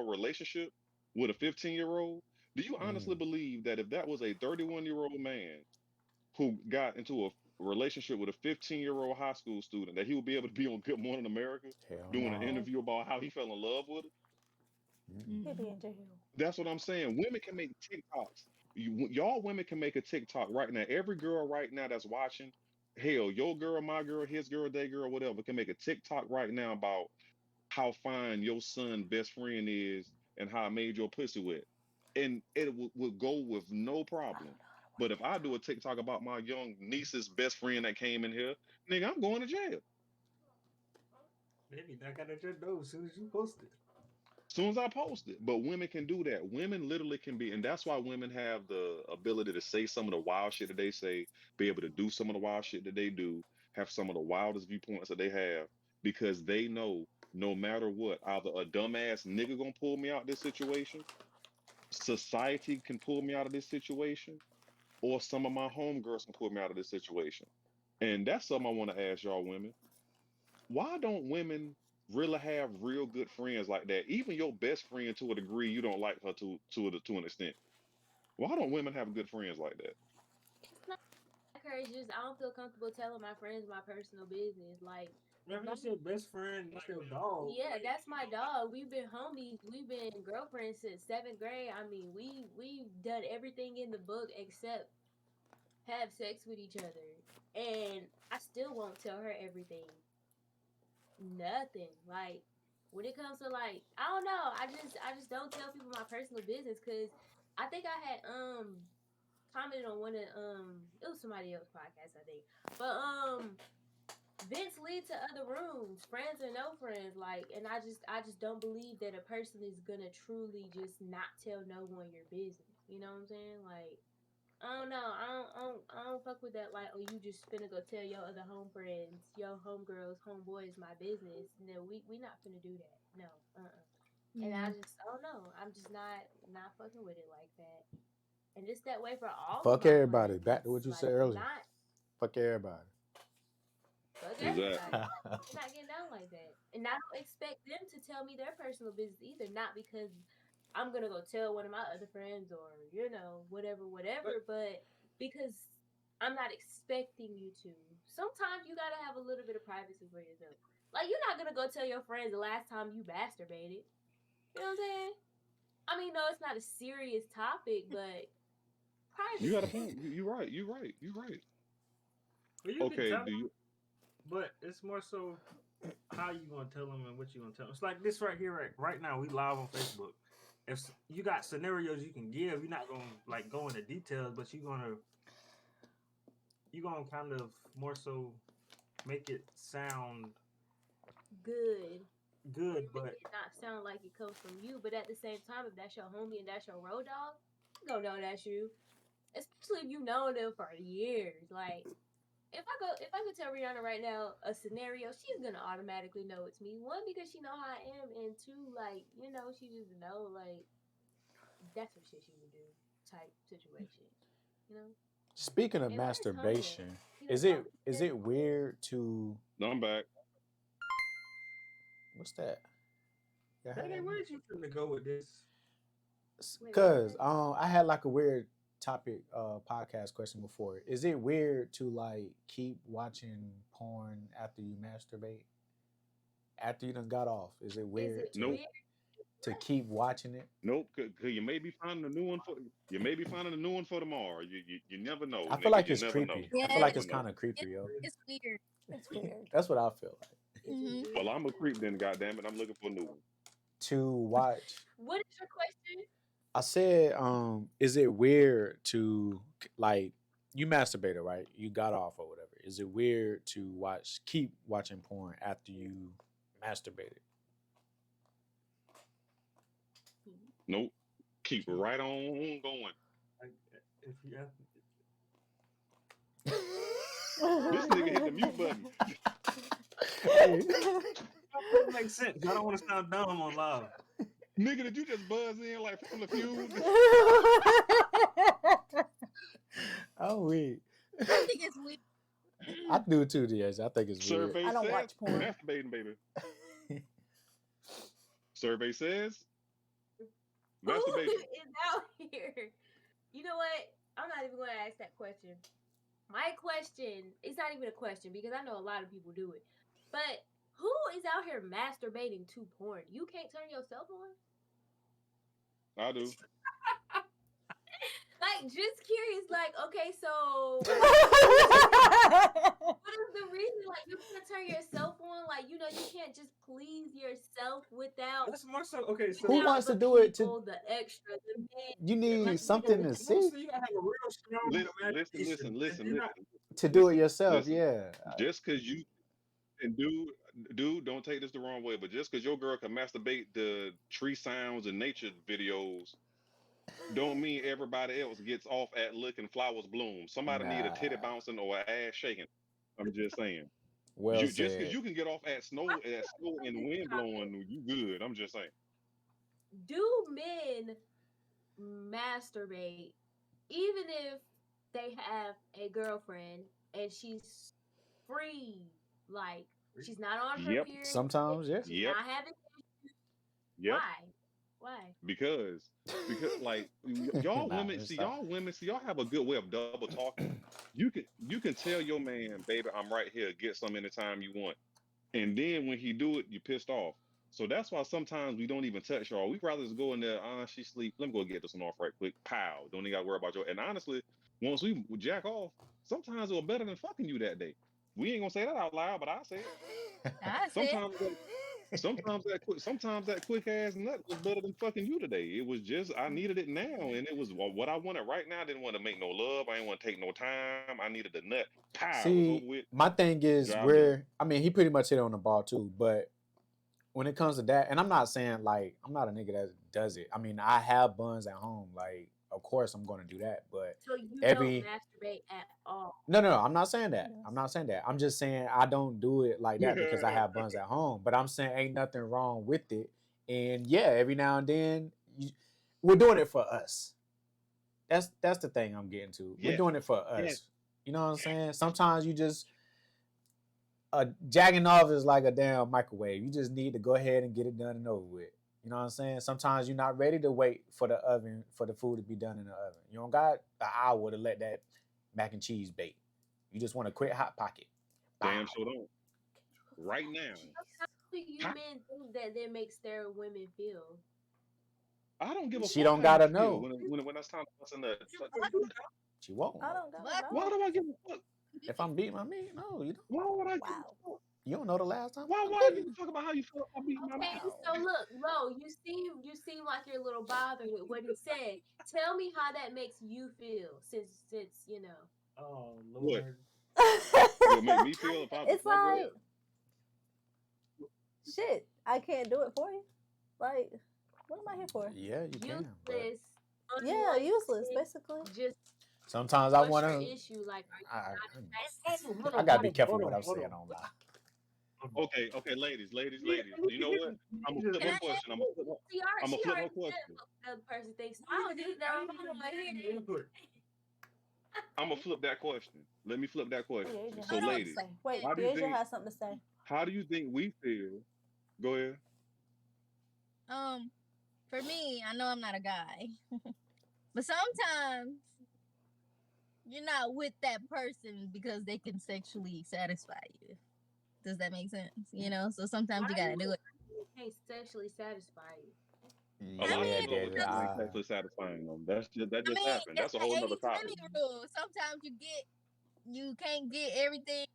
relationship with a 15-year-old. Do you honestly Mm, believe that if that was a 31-year-old man who got into a relationship with a 15-year-old high school student, that he would be able to be on Good Morning America hell doing an no. No, interview about how he fell in love with her? Mm-mm. he'd be Mm. in jail. That's what I'm saying. Women can make TikToks. Y'all women can make a TikTok right now. Every girl right now that's watching, hell, your girl, my girl, his girl, their girl, whatever, can make a TikTok right now about how fine your son best friend is and how I made your pussy wet. And it would go with no I problem. don't know how to work But if I do a TikTok. TikTok about my young niece's best friend that came in here, nigga, I'm going to jail. Maybe knock out at your door as soon as you post it. Soon as I post it. But women can do that. Women literally can be, and that's why women have the ability to say some of the wild shit that they say, be able to do some of the wild shit that they do, have some of the wildest viewpoints that they have, because they know no matter what, either a dumbass nigga gonna pull me out of this situation, society can pull me out of this situation, or some of my homegirls can pull me out of this situation. And that's something I want to ask y'all women. Why don't women really have real good friends like that? Even your best friend, to a degree, you don't like her to an extent. Why don't women have good friends like that? It's not like her. It's just I don't feel comfortable telling my friends my personal business. Like if If my it's your best friend, that's your dog. yeah, that's my dog. We've been homies. We've been girlfriends since seventh grade. I mean, we've done everything in the book except have sex with each other, and I still won't tell her everything. Nothing. Like when it comes to like I don't know. I just don't tell people my personal business because I think I had commented on one of it was somebody else's podcast I think, but Vents lead to other rooms, friends or no friends. Like, and I just don't believe that a person is gonna truly just not tell no one your business. You know what I'm saying? Like, I don't know. I don't fuck with that. Like, oh, you just finna go tell your other home friends, your homegirls, homeboys, my business. No, we not finna do that. No, And Yeah. I don't know. I'm just not fucking with it like that. And it's that way for all of Fuck my everybody. Back to friends. what you said Like, earlier. not Fuck everybody. fuck Exactly. everybody. We're not getting down like that. And I don't expect them to tell me their personal business either. Not because I'm gonna go tell one of my other friends or But whatever, but because I'm not expecting you to. Sometimes you gotta have a little bit of privacy for yourself. Like you're not gonna go tell your friends the last time you masturbated. You know what I'm saying? I mean, no, it's not a serious topic, but You got a privacy. point. You're right. You're right. You're right. well, you can Okay. tell Do them, you? but it's more so how you gonna tell them and what you gonna tell them. It's like this right here, right now. We live on Facebook. If you got scenarios you can give, you're not gonna like go into details, but you're gonna kind of more so make it sound Good. Or good, make but it not sound like it comes from you, but at the same time, if that's your homie and that's your road dog, you gonna know that's you. Especially if you know them for years. Like if I could tell Rihanna right now a scenario, she's gonna automatically know it's me. One, because she know how I am, and two, like, she just know like that's some shit she would do type situation. You know? Speaking of And where's honey at? masturbation, He done is popped it his is head it in the bed. weird to No, I'm back. what's that? Y'all had Daedae, that where'd you finna go with this? Wait, what you Cause say? I had like a weird topic podcast question before. Is it weird to like keep watching porn after you masturbate? After you done got off? Is it Is weird it Nope. weird? to What? keep watching it? Nope. Cause you may be finding a new one for you may be finding a new one for tomorrow. You never know, I feel nigga. like You it's never know. creepy. I You feel Yeah, like never it's know. kind of creepy, it's, yo. it's weird. It's weird. That's what I feel like. Is it Hmm. Well, weird? I'm a creep then. Goddamn it, I'm looking for a new one. To watch What is your question? I said, is it weird to like you masturbated, right? You got off or whatever. Is it weird to keep watching porn after you masturbated? Hmm. Nope. Keep Keep right on going. like if you have This nigga hit the mute button. Hey. it makes sense. I don't want to sound dumb on live. Nigga, did you just buzz in like Family Feud? Oh wait. I think it's weird. I do too, DS. I think it's weird. Survey I don't says watch porn. masturbating, baby. Survey says Who masturbation. is out here? You know what? I'm not even going to ask that question. My question is not even a question because I know a lot of people do it. But who is out here masturbating to porn? You can't turn yourself on? I do. Like, just curious. Like, okay, so what is the reason? Like, you can't turn yourself on. Like, you can't just please yourself without That's more so okay. Who So without wants to the do it to people, the extra, the men. you need Like, something to see mostly you gotta have a real strong Listen, listen, imagination. listen, If listen, you're not, listen, to do it listen, yourself, listen. yeah. Just cause you and dude, don't take this the wrong way, but just cause your girl can masturbate the tree sounds and nature videos, don't mean everybody else gets off at looking flowers bloom. Somebody need a titty Nah. bouncing or an ass shaking. I'm just saying. Well You just cause said. you can get off why at you snow on and this wind topic? blowing, you good. I'm just saying. Do men masturbate even if they have a girlfriend and she's free? Like, she's not on her Yep, period, Sometimes, yeah. she's yep, not having. yep. Why? Why? Because like y'all Nah, women, let me stop. y'all have a good way of double talking. You can tell your man, baby, I'm right here. Get some anytime you want. And then when he do it, you pissed off. So that's why sometimes we don't even touch y'all. We rather just go in there, she sleep. Let me go get this one off right quick. Pow. Don't even gotta worry about your. And honestly, once we jack off, sometimes it was better than fucking you that day. We ain't gonna say that out loud, but I say it. I said, Sometimes Sometimes that quick ass nut was better than fucking you today. It was just I needed it now, and it was what I wanted right now. I didn't want to make no love. I didn't want to take no time. I needed the nut. Pow, it was over See, with. my thing is Job done. where I mean he pretty much hit on the ball too, but when it comes to that, and I'm not saying like I'm not a nigga that does it. I mean, I have buns at home. Like, of course I'm gonna do that. But So you don't every masturbate at all. no, I'm not saying that. I'm Yes. not saying that. I'm just saying I don't do it like that because I have buns at home. But I'm saying ain't nothing wrong with it. And yeah, every now and then we're doing it for us. That's the thing I'm getting to. We're Yes, doing it for yes. us. You know what I'm saying? Sometimes you just jagging off is like a damn microwave. You just need to go ahead and get it done and over with. You know what I'm saying? Sometimes you're not ready to wait for the oven for the food to be done in the oven. You don't got an hour to let that mac and cheese bake. You just want a quick hot pocket. Damn, Bow. so don't. Right now. How do you How, men think that makes their women feel? I don't give a She fuck don't how you gotta feel know. when that's time to bust a nut. What? She won't I know. don't gotta What? Why know. do I give a fuck? If I'm beating my meat, no, you don't. Why would I give Wow. a fuck? You don't know the last time Why I would I beat give you. a fuck about how you feel about beating my Okay, meat? Wow. so look, Lo, you seem like you're a little bothered with what he said. Tell me how that makes you feel, since you know. Oh What? Lord. What make me feel if It's I go? like shit. I can't do it for you. Like, what am I here for? Yeah, you can, but Useless, Yeah, useless, unwanted, basically. just sometimes I what's want your to. issue? Like, are you I, not Hold I on, gotta hold be on, careful hold what on, I'm hold saying. on. I don't lie. Okay, ladies. Yeah, You know what? I'm gonna flip Can her I ask? question. I'm gonna She flip her already said question. what the other person thinks. I don't need that. I don't want to hear input. I'm gonna flip that question. Let me flip that question. Deja So, has Hold on. something to ladies, say. Wait, how do you Deja think? has something to say. How do you think we feel? Go ahead. For me, I know I'm not a guy, but sometimes you're not with that person because they can sexually satisfy you. Does that make sense? So sometimes Why you do gotta you do it. can't sexually satisfy you? A I lot of mean, Yeah, people don't look David. at women sexually satisfying them. That I just mean, happened. it's That's a the whole nother 80/20 topic. rule. Sometimes you can't get everything.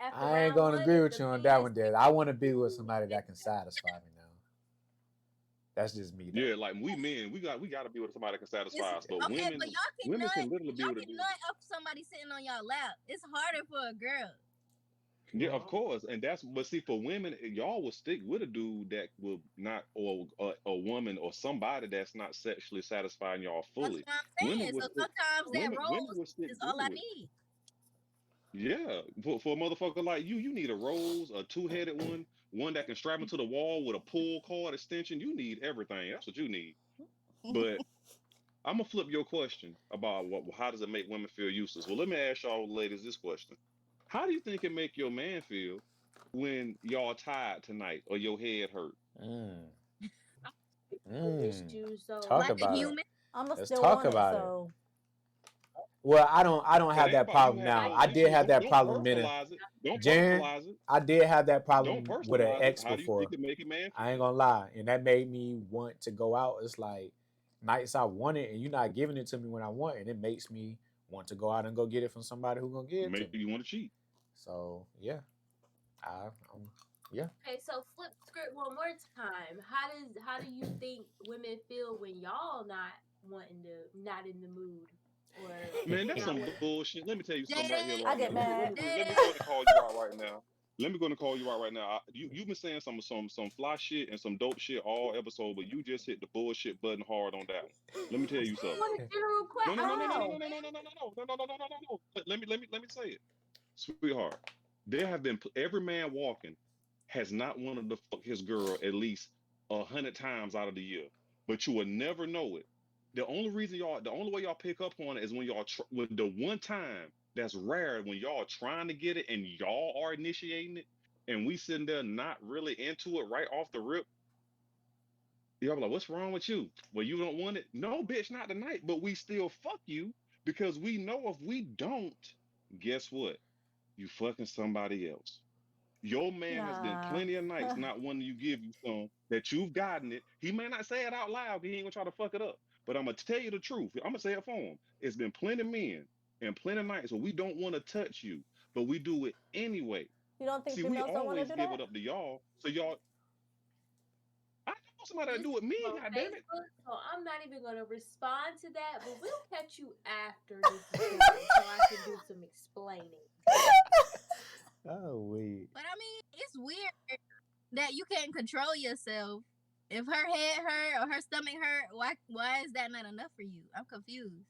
After I ain't round gonna one, agree if with the you on man that is one, David. I want to be with somebody that can satisfy me now. That's just me though. Yeah, like we men, we got to be with somebody that can It's satisfy us. But okay, but women can literally be y'all able to can do it. nut up somebody sitting on y'all lap. It's harder for a girl. Yeah, of Well, course, and that's but see for women, y'all will stick with a dude that will not or a woman or somebody that's not sexually satisfying y'all That's fully. what I'm Women saying. will So stick. sometimes that Women rose will stick is all I through it. need. Yeah, for a motherfucker like you need a rose, a two-headed one that can strap into the wall with a pull cord extension. You need everything. That's what you need. But I'm gonna flip your question about how does it make women feel useless? Well, let me ask y'all ladies this question. How do you think it make your man feel when y'all tired tonight or your head hurt? Mm, mm. issues, so Talk Like a about it. human. I'ma Let's still talk want it, about it. so Well, I don't It have ain't that about you problem having now. no I did issue. have that Don't problem personalize it. Don't Jaren, personalize it. I did have that Don't problem with an personalize it. ex How do you think before. it make a man I ain't feel? gonna lie, and that made me want to go out. It's like nights I want it, and you're not giving it to me when I want it. And it makes me want to go out and go get it from somebody who gonna give it to Make me. you want to cheat. So yeah, yeah. okay, so flip the script one more time. How do you think women feel when y'all not in the mood, or Man, that's not some what? bullshit. Let me tell you something right here, Dead, I right get now. mad. Let me dead. go and call you out right now. Let me go and call you out right now. You've been saying some fly shit and some dope shit all episode, but you just hit the bullshit button hard on that one. Let me tell you something. What a general No, no, question. no, no, no, no, no, How? no, no, no, no, no, no, no, no, no, no, no, no. Let me say it, sweetheart. There have been every man walking has not wanted to fuck his girl at least 100 times out of the year, but you will never know it. The only way y'all pick up on it is when when the one time that's rare when y'all trying to get it and y'all are initiating it, and we sitting there not really into it right off the rip. Y'all be like, what's wrong with you? Well, you don't want it. No, bitch, not tonight. But we still fuck you because we know if we don't, guess what? You fucking somebody else. Your man has been Nah. plenty of nights not wanting you give you some that you've gotten it. He may not say it out loud, he ain't gonna try to fuck it up. But I'm gonna tell you the truth. I'm gonna say it for him. It's been plenty of men and plenty of nights where we don't want to touch you, but we do it anyway. You don't think See, we females don't want to always do give that? it up to y'all. So y'all, I know somebody that This do it. Me, is on God damn it. Facebook, so I'm not even going to respond to that. But we'll catch you after this is done, so I can do some explaining. Oh, wait. But I mean, it's weird that you can't control yourself. If her head hurt or her stomach hurt, why is that not enough for you? I'm confused.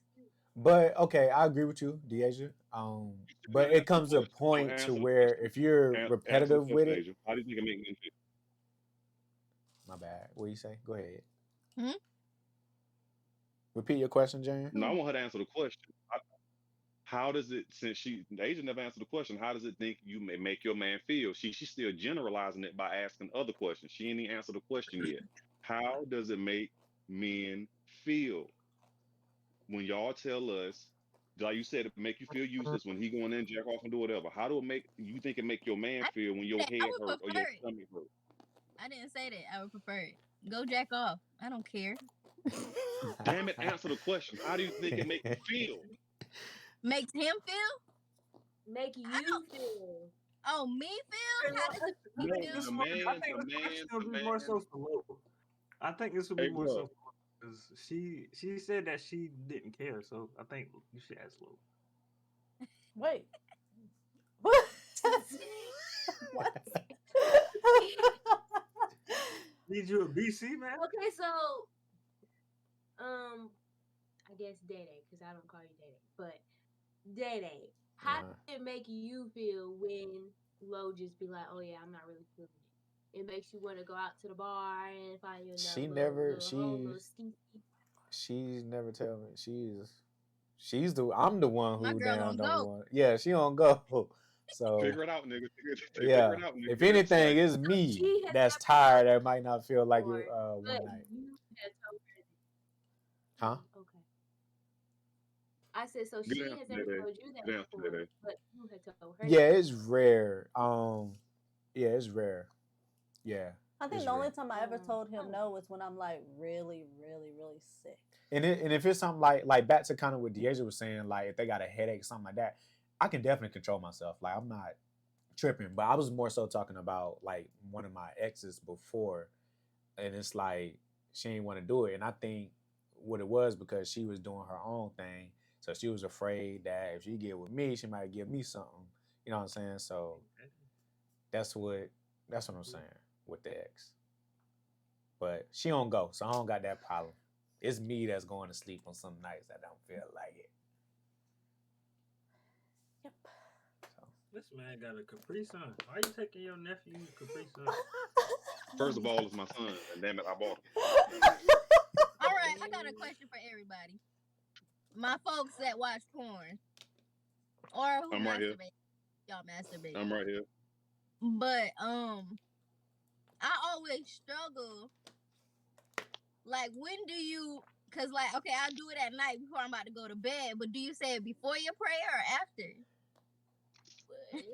But okay, I agree with you, Deasia. You But gotta it answer the comes to a question. Don't point to answer the where question. if you're Answer the repetitive with question, it, Asia. How do you think it make men feel? my bad. What do you say? Go ahead. Hmm? Repeat your question, Jan. No, I want her to answer the question. How does it, since Asia never answered the question, how does it think you may make your man feel? She's still generalizing it by asking other questions. She ain't even answered the question yet. How does it make men feel when y'all tell us, like you said, it make you feel useless when he going in, jack off and do whatever? How do it make you think it make your man I feel when didn't your say I head would hurt or your prefer it. stomach hurt? I didn't say that. I would prefer it. Go jack off. I don't care. Damn it, answer the question. How do you think it make you feel? Makes him feel? Make I you don't. feel. Oh, me feel? How does it I make me think feel? this The one. I man, think the this man, question will the be more man. so for Lo. I think this will be Hey, more bro. so because she said that she didn't care. So I think you should ask Lo. Wait. What? What? Need you a BC, man? Okay, so I guess Daedae, because I don't call you Daedae, but Daedae, how Uh-huh. does it make you feel when Lo just be like, "Oh yeah, I'm not really feeling it"? It makes you want to go out to the bar and find you She another never little hole, little skeet. she's never tell me. She's the I'm the one My who girl down don't don't go. want. Yeah, she don't go. So Figure it out, nigga. Figure yeah, it out, nigga. if Get that anything, swag. it's me She has that's never told tired. you That might not feel like it before, one but night. you had told her. Huh? Okay. I said, so Good she answer has never today. told you that Good answer before, today. but you had told her Yeah, that it's before. rare. Yeah, it's rare. Yeah, I think it's the only rare. time I ever told him Oh. no was when I'm like really, really, really sick. And if it's something like back to kind of what Deja was saying, like if they got a headache, something like that, I can definitely control myself. Like I'm not tripping, but I was more so talking about like one of my exes before, and it's like she didn't want to do it, and I think what it was because she was doing her own thing, so she was afraid that if she get with me, she might give me something. You know what I'm saying? So that's what I'm saying with the ex. But she don't go, so I don't got that problem. It's me that's going to sleep on some nights that don't feel like it. Yep. So. This man got a Capri Sun. Why you taking your nephew Capri Sun? First of all, it's my son, and damn it, I bought him. All right, I got a question for everybody. My folks that watch porn or who I'm right here. masturbate. Y'all masturbate. I'm right here. But I always struggle. Like when do you? Cause like okay, I'll do it at night before I'm about to go to bed. But do you say it before your prayer or after?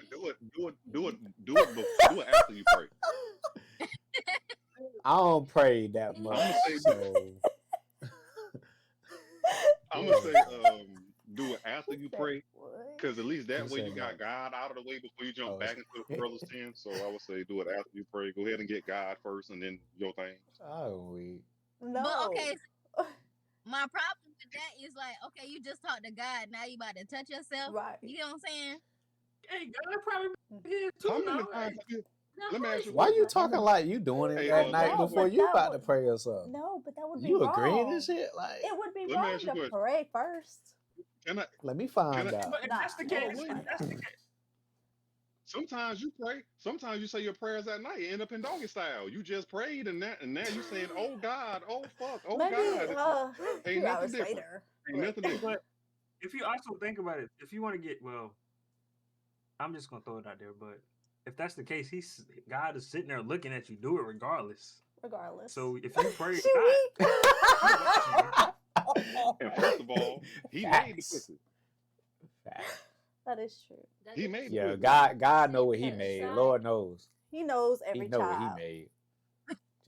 Do it after you pray. I don't pray that I'm much, gonna say, so do it after you pray, because at least you that way you said got what? God out of the way before you jump Oh, back into the world of sin. So I would say do it after you pray. Go ahead and get God first, and then your thing. oh, we. No. But okay, so my problem with that is like okay, you just talked to God. Now you about to touch yourself. Right. You know what I'm saying? Hey, God probably here How too many now. times Hey, have you? Now, Let me ask you a Why you question. How talking many? like you doing it Hey, that I night know, before but you that about to would pray or something? no, but that would be You wrong. agreeing and shit? Like, It would be Let me wrong ask you a to question. pray first. Can I? let me Can I? find out. but if Nah, that's the you case, Oh, need to wait. if find that's out. the case, Sometimes you pray. Sometimes you say your prayers at night. You end up in doggy style. You just prayed, and now you saying, "Oh God, oh fuck, oh Maybe God." a Ain't few nothing hours different. later. Ain't nothing different. but if you also think about it, if you want to get I'm just gonna throw it out there. But if that's the case, God is sitting there looking at you do it regardless. Regardless. So if you pray She or not, weak. he watching you. And first of all, he made the Facts. pussy. Facts. That is true. that He is made the Yeah, pussy. God know what He Yes. made. Side. Lord knows. He knows He every know what He child. made.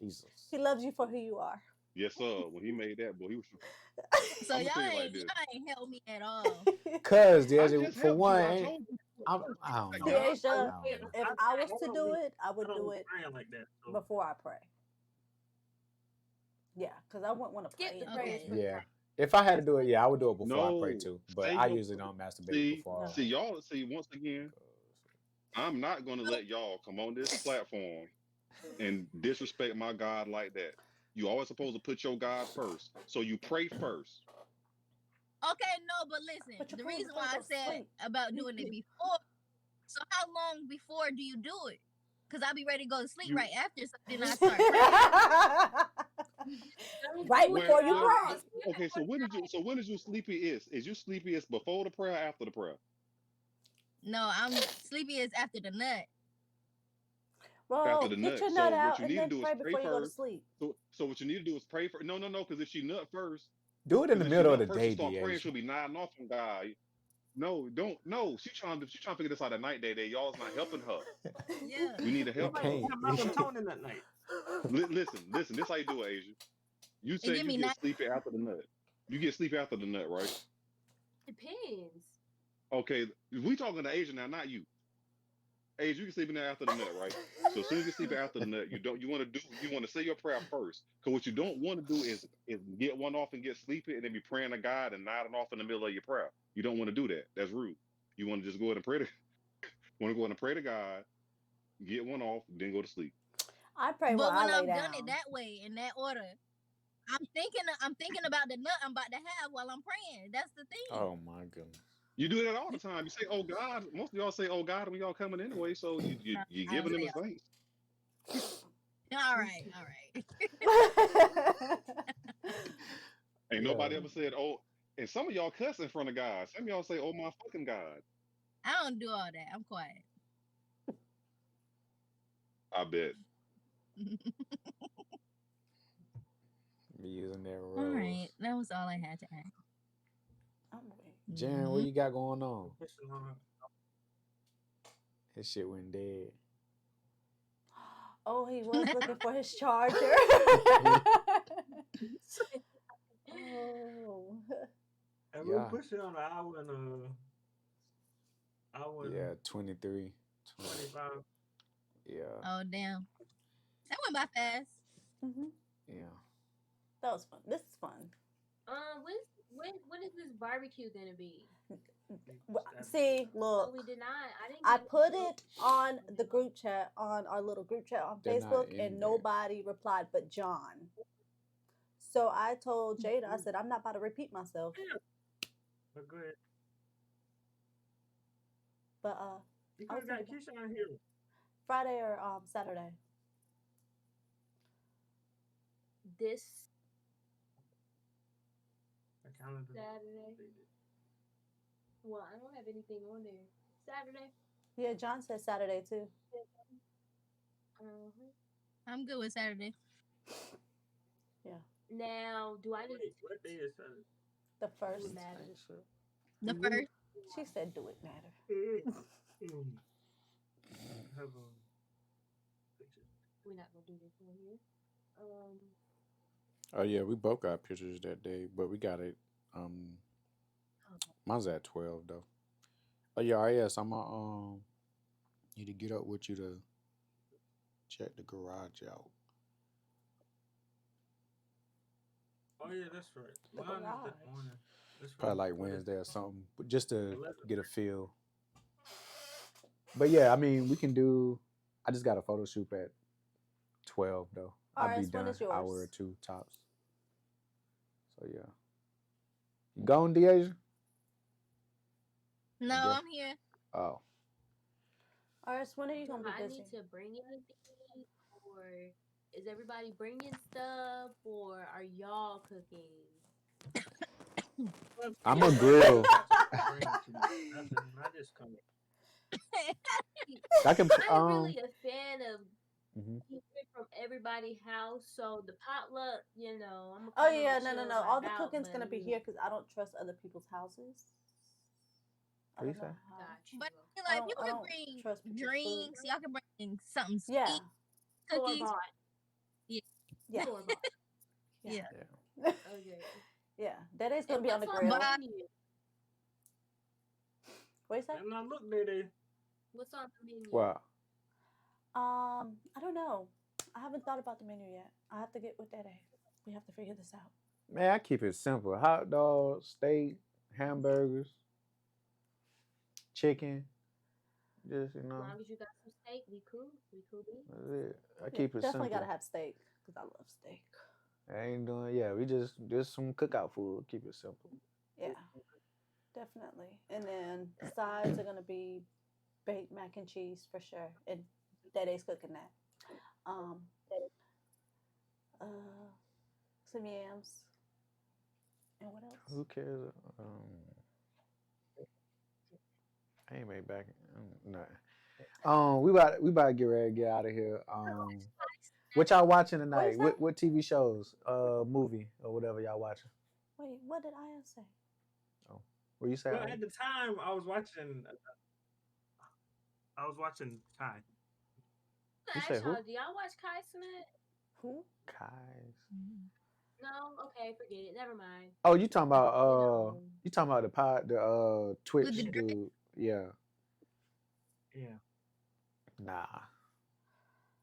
Jesus. He loves you for who you are. Yes, sir. When he made that, boy, he was. So I'm gonna y'all tell you like this. ain't help me at all. Cause I there's just for helped you. one, I told you. I don't know. Deasia, I don't know. if I was to do it, I would do it praying like that. So. before I pray. Yeah, because I wouldn't want to pray. Skip the and prayers pray. for the Yeah. night. If I had to do it, yeah, I would do it before I pray No, too. But say I your usually don't masturbate see, before. No. see y'all. See once again, I'm not gonna let y'all come on this platform and disrespect my God like that. You always supposed to put your God first, so you pray first. Okay, no, but listen. But you're The praying reason before why you I go to said sleep. about doing it before. So how long before do you do it? Because I'll be ready to go to sleep You right after, so then I start praying. Right well, before you well, pray. okay. So when is you sleepiest? Is you sleepiest before the prayer, or after the prayer? No, I'm sleepiest after the nut. After Well, the get nut. your So nut what out you and need to then do is pray pray before you go to first. sleep. So what you need to do is pray for. No, because if she nut first, Do it in because the if she middle of nut the first and day, start praying, Deasia. she'll be nodding off on God. No, don't. No, she trying to figure this out at night. Day. Y'all's not helping her. Yeah. We need to You help her. can't. Melatonin that night. Listen. This how you do it, Asia. You It say give you me get night. sleepy after the nut. You get sleepy after the nut, right? Depends. Okay, we talking to Asia now, not you. Age, you can sleep in there after the nut, right? So as soon as you sleep after the nut, you want to say your prayer first. Because what you don't want to do is get one off and get sleepy and then be praying to God and nodding off in the middle of your prayer. You don't want to do that. That's rude. You want to just go ahead and pray to want to go ahead and pray to God, get one off, then go to sleep. I pray while But I when lay I've down. done it that way, in that order, I'm thinking about the nut I'm about to have while I'm praying. That's the thing. Oh my goodness. You do that all the time. You say, "Oh God." Most of y'all say, "Oh God," when y'all coming anyway. So No, you I don't giving them say his thanks. all right. Ain't Yeah. nobody ever said, "Oh." And some of y'all cuss in front of God. Some of y'all say, "Oh my fucking God." I don't do all that. I'm quiet. I bet. Be using that All rose. right, that was all I had to add. Jarrin, what you got going on? Pissing on her. His shit went dead. Oh, he was looking for his charger. Oh. And Yeah. we're pushing on an hour and Yeah, 23. 25. Yeah. Oh damn, that went by fast. Yeah. That was fun. This is fun. When is this barbecue gonna be? See, look. Oh, we did not. I put it on the group chat, on our little group chat on They're not Facebook, in and there. nobody replied but John. So I told Jada, I said, I'm not about to repeat myself. But go ahead. But You I could was have got thinking Keisha on here. Friday or Saturday. This The calendar. Saturday. Well, I don't have anything on there. Saturday. Yeah, John said Saturday too. I'm good with Saturday. Yeah. Now, do I need What day is Saturday? The do first. it matter? The first. She said, "Do it matter." Have We're not gonna do this one here. Oh yeah, we both got pictures that day, but we got it. Mine's at 12 though. Oh yeah, yes, I'm need to get up with you to check the garage out. Oh yeah, that's right. The Mine is garage. that morning. That's Probably right. like Wednesday or something, but just to 11. get a feel. But yeah, I mean, we can do. I just got a photo shoot at 12 though. I'll be Alright, when done is yours? hour or two tops. So yeah. You going, Deasia? No, Yeah. I'm here. Oh. Alright, so when are you Do gonna be I busy? need to bring anything, or is everybody bringing stuff, or are y'all cooking? I'm a grill. I just come. I can. I'm really a fan of Mhm. eating from everybody's house, so the potluck, I'm. Oh yeah, no. All the cooking's gonna be here because I don't trust other people's houses. I What you don't know say? how. Got you. But I like, you don't can bring trust people's drinks. food. Y'all can bring something sweet, Yeah. Store cookies. bought. Yeah. Store bought. Yeah. Okay. Yeah. Daedae's gonna And be on the what's grill. on the menu? What you say? And I look, Daedae. What's on the menu? Wow. I don't know. I haven't thought about the menu yet. I have to get with Daedae. We have to figure this out. Man, I keep it simple. Hot dogs, steak, hamburgers, chicken. Just, As long as you got some steak, we cool. We cool. that's it. I Yeah, keep it definitely simple. gotta have steak because I love steak. I ain't doing, yeah, we just some cookout food. Keep it simple. Yeah, definitely. And then the sides are gonna be baked mac and cheese for sure. And Daedae's cooking that. Um, uh, some yams. And what else? Who cares? I ain't made back. Nothing. We about to get ready to get out of here. What y'all watching What you tonight? say? What TV shows? Movie or whatever y'all watching? Wait, what did I say? Oh, what you say? Well, at the time, I was watching Kai. You say who? Do y'all watch Kai Smith? Who? Kai's. No, okay, forget it. Never mind. Oh, you talking about know. you talking about the Twitch With the dude? Yeah. Yeah. Nah.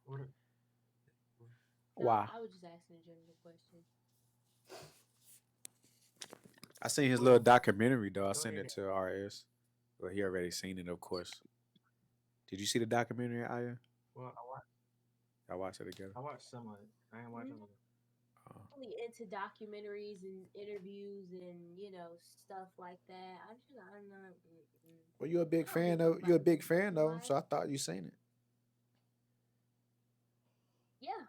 What? No, Why? I was just asking a general question. I seen his little documentary though. I sent it to RS. Well, he already seen it, of course. Did you see the documentary, Aya? Well, I watched it together. I watched some of it. I ain't watching it. Really into documentaries and interviews and stuff like that. I'm not. Well, you're a big I don't fan give a of. fuck You're a about big his fan personal of him, so I life. thought you seen it. Yeah,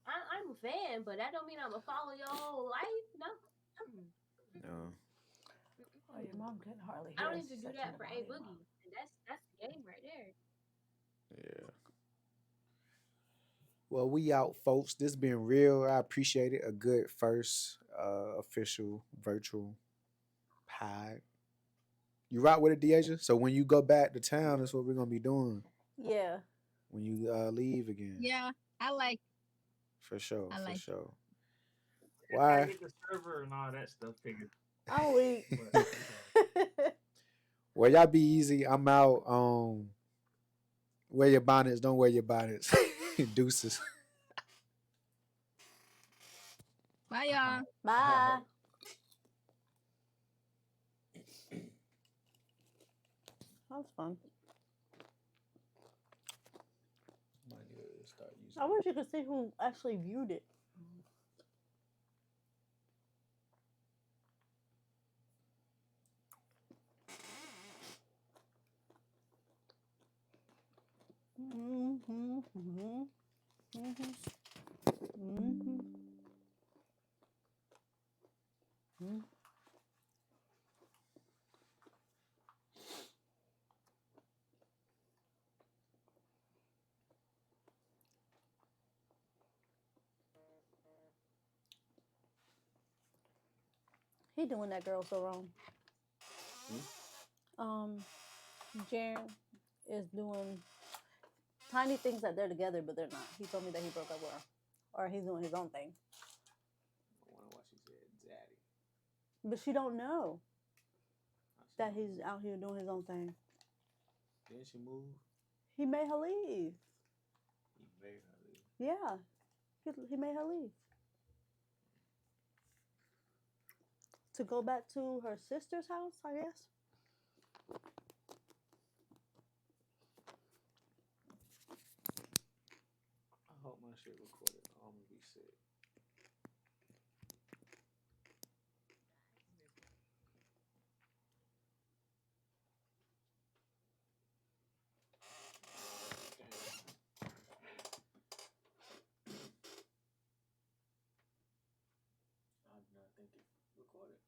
I'm a fan, but that don't mean I'm gonna follow your whole life. No. No. Oh, your mom couldn't hardly I hear don't us. need to She do said, "Turn that the for A volume Boogie, up." and that's the game right there. Yeah. Well, we out, folks. This been real. I appreciate it. A good first official virtual pod. You rock with it, Deasia? So when you go back to town, that's what we're gonna be doing. Yeah. When you leave again. Yeah, I like. For sure. I For like it. sure. I gotta Why? get the server and all that stuff figured. I'm weak. But Well, y'all be easy. I'm out. Wear your bonnets. Don't wear your bonnets. Deuces. Bye, y'all. Bye. That was fun. I wish you could see who actually viewed it. Mm-hmm. Mm-hmm. Mm-hmm. Mm-hmm. Mm-hmm. He doing that girl so wrong. Jarrin is doing tiny things that they're together, but they're not. He told me that he broke up with her, or he's doing his own thing. I wonder why she said daddy. But she don't know that he's out here doing his own thing. Didn't she move? He made her leave. He made her leave. Yeah, he made her leave to go back to her sister's house, I guess. I hope my shit recorded. I'm gonna be sick. I do not think it recorded.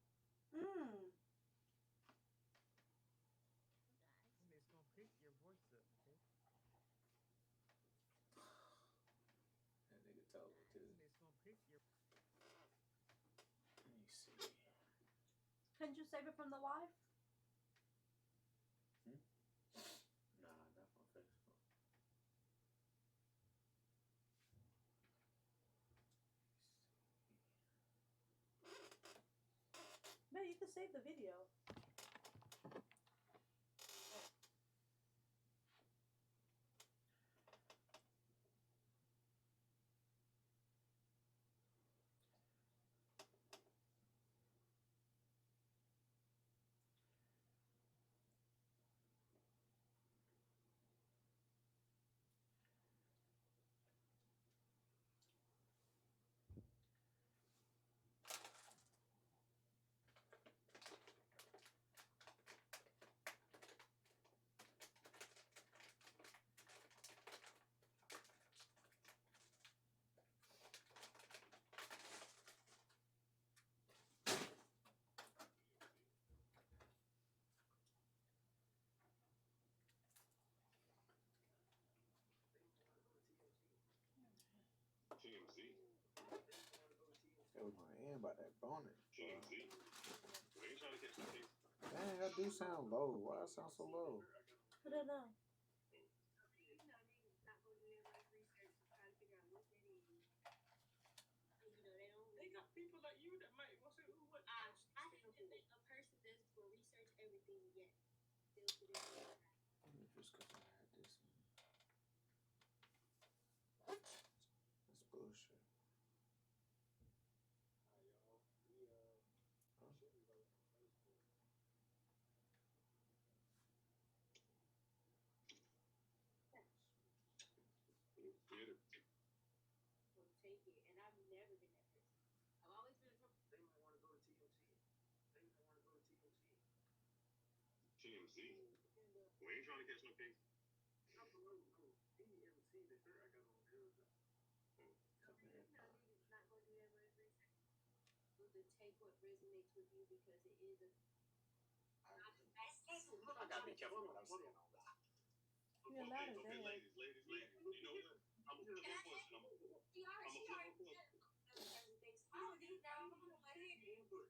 it's gonna pick your voice up. Okay? That nigga told me to. It's gonna pick your. Let me see. Couldn't you save it from the live? Nah, not from Facebook. No, you can save the video. TMZ. They was gonna end by that bonus. TMZ. We ain't trying to catch no case. Dang, that do sound low. Why it sound so low? I don't know. They got people like you that might want to say, "Ooh, what?" I haven't been a person that's for research everything yet. Still to this day. Just because I had this one. That's bullshit. Get it. Will take it, and I've never been that person. I've always been a trouble. They might want to go to TMZ. They might want to go to TMZ. TMZ. We ain't trying to catch no case. I'm for real, cool. Any MC, the shirt I got on, girls. Not going to do that much research. We'll just take what resonates with you because it is a. I gotta be careful what I'm saying on that. You're allowed to Okay, dance. ladies. You know what? I'm gonna flip my question. I'm gonna flip my question.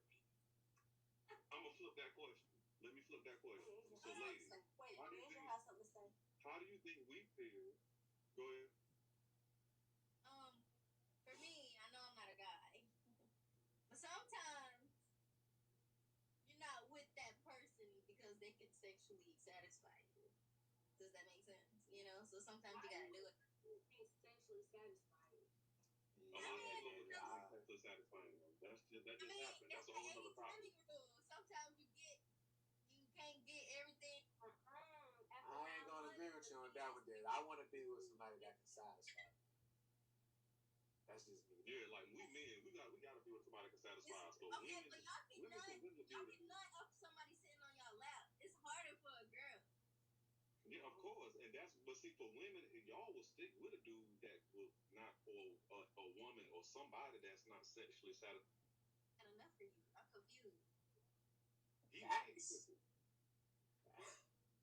I'm gonna flip that question. Let me flip that question. So, ladies, how do you think we feel? Go ahead. For me, I know I'm not a guy, but sometimes you're not with that person because they can sexually satisfy you. Does that make sense? You know, so sometimes you gotta do it. Sexually satisfied. To satisfying them. That just happened. That's a whole other problem. Sometimes you can't get everything. I ain't gonna agree with you on that one, Dad. I want to be with somebody that can satisfy me. That's just me. Yeah, like we men, we gotta be with somebody that can satisfy us. So Okay, women, but y'all can nut up somebody sitting on your lap. It's harder for a girl. Yeah, of course, and but see, for women, y'all will stick with a dude that will not, or a woman or somebody that's not sexually satisfied. Not enough for you. I'm confused.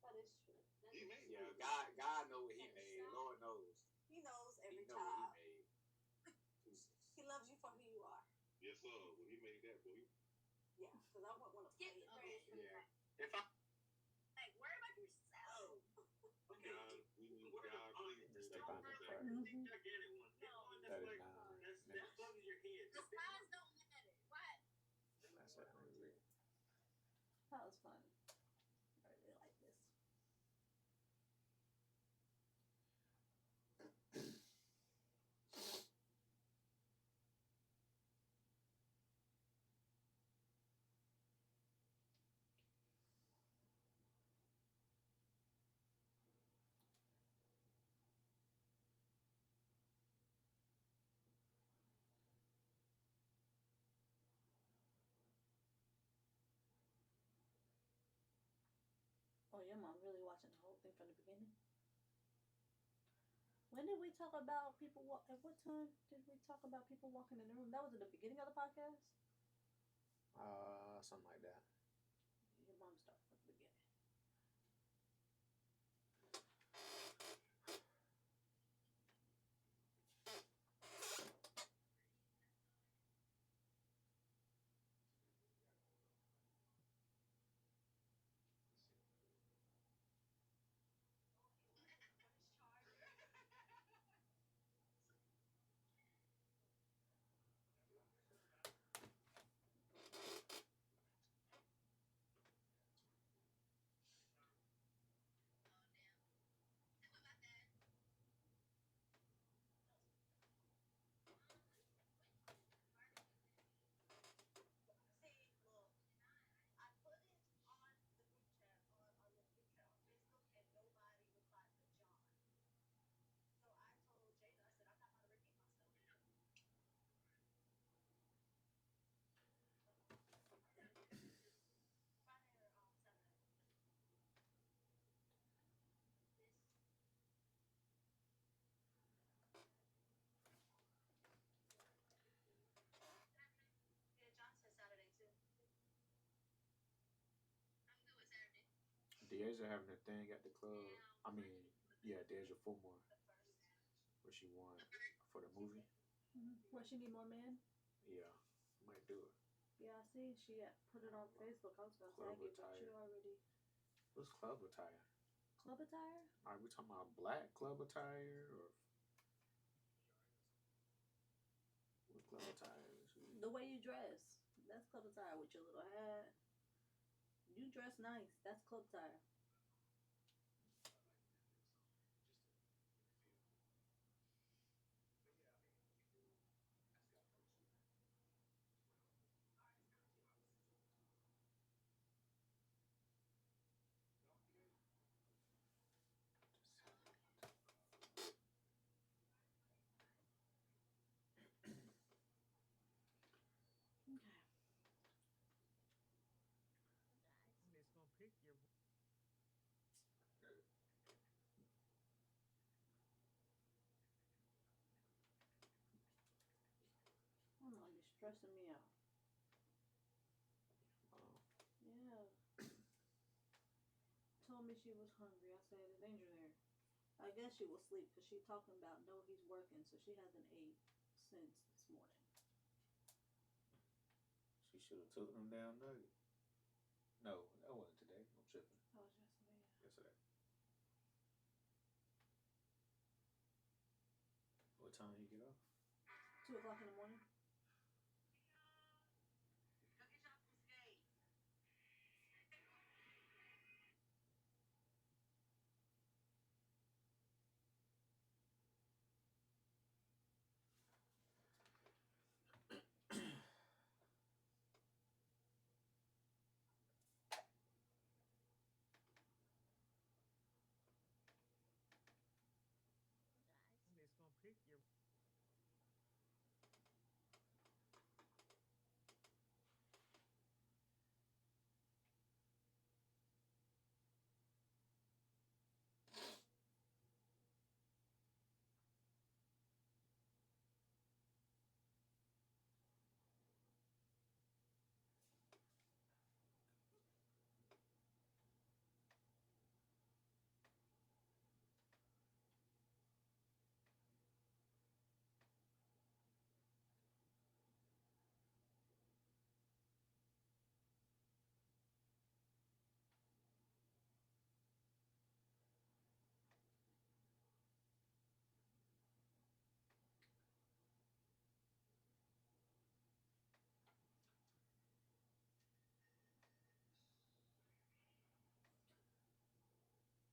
That is true. He made Yeah, God knows what He made. Lord knows. He knows every He knows what child. He made. He loves you for who you are. Yes, sir. When he made that, boy. Yeah, because I wouldn't want to play it. Yeah. If I Worry about yourself. Okay. God, please. Just step out there first. Gigantic one. No, That's like 39 that's minutes. above your head. The size don't matter. Why? That's it. That was fun. I really like this. Oh, your mom really watching the whole thing from the beginning? When did we talk about people walk? At what time did we talk about people walking in the room? That was at the beginning of the podcast? Something like that. Your mom started from the beginning. Deja having a thing at the club. I mean, yeah, Deja Fillmore, where she won for the movie. Where she need more men? Yeah, might do it. Yeah, I see. She put it on Facebook. I was gonna Club tag you, but attire. you already What's club attire? club attire. Are we talking about black club attire or what club attire is it? The way you dress, that's club attire with your little hat. You dress nice. That's club attire. Okay. It's gonna pick your. I don't know. You're stressing me out. Oh, Yeah. Told me she was hungry. I said, "There's danger there." I guess she will sleep because she talking about no, he's working, so she hasn't ate since this morning. she should have took them down nuggets. No, that wasn't today. I'm tripping. That was yesterday. Yesterday. What time you get off? 2 o'clock in the morning. It's gonna pick your.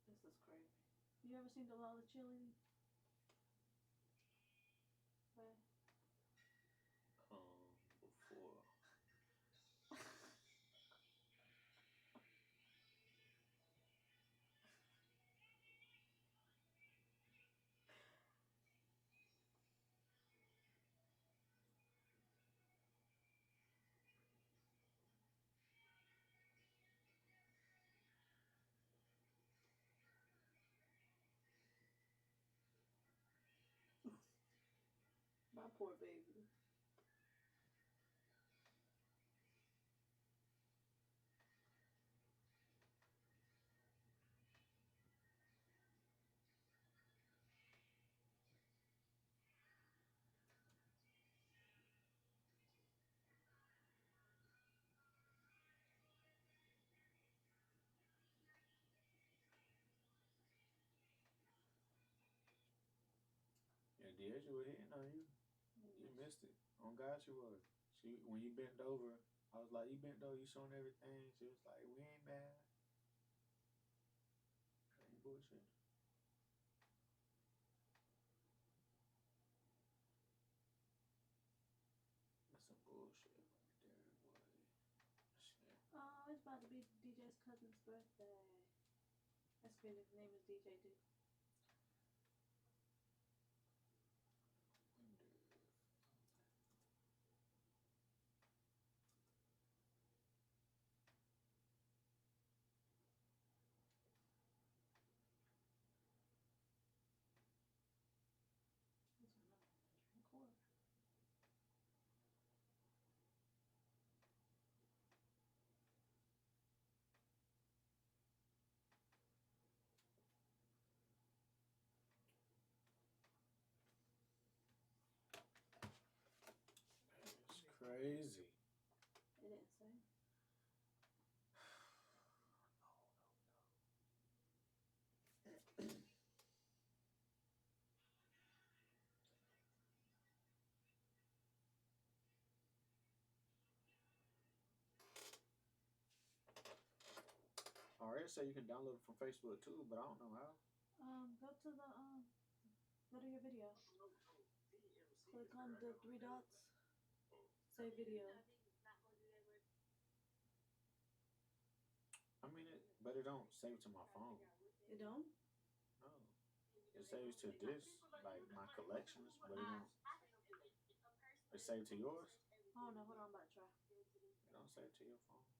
This is crazy. You ever seen the Lala Chili? Right. Before. My poor baby. Yeah, Deja was hitting on you. You missed it. On God, she was. She when you bent over, I was like, you bent over, you showing everything. She was like, we ain't mad. That ain't bullshit. That's some bullshit right there, boy. Shit. Oh, it's about to be DJ's cousin's birthday. That's crazy. His name is DJ too. Wonder. That's another one to drink water. crazy. It didn't say. Alright, so you can download it from Facebook too, but I don't know how. Go to your video. Click on the three dots. Say video. I mean it, but it don't save to my phone. It don't? No, it saves to this, like my collections, but it don't. It saved to yours. Oh no, hold on, I'm about to try. It don't save to your phone.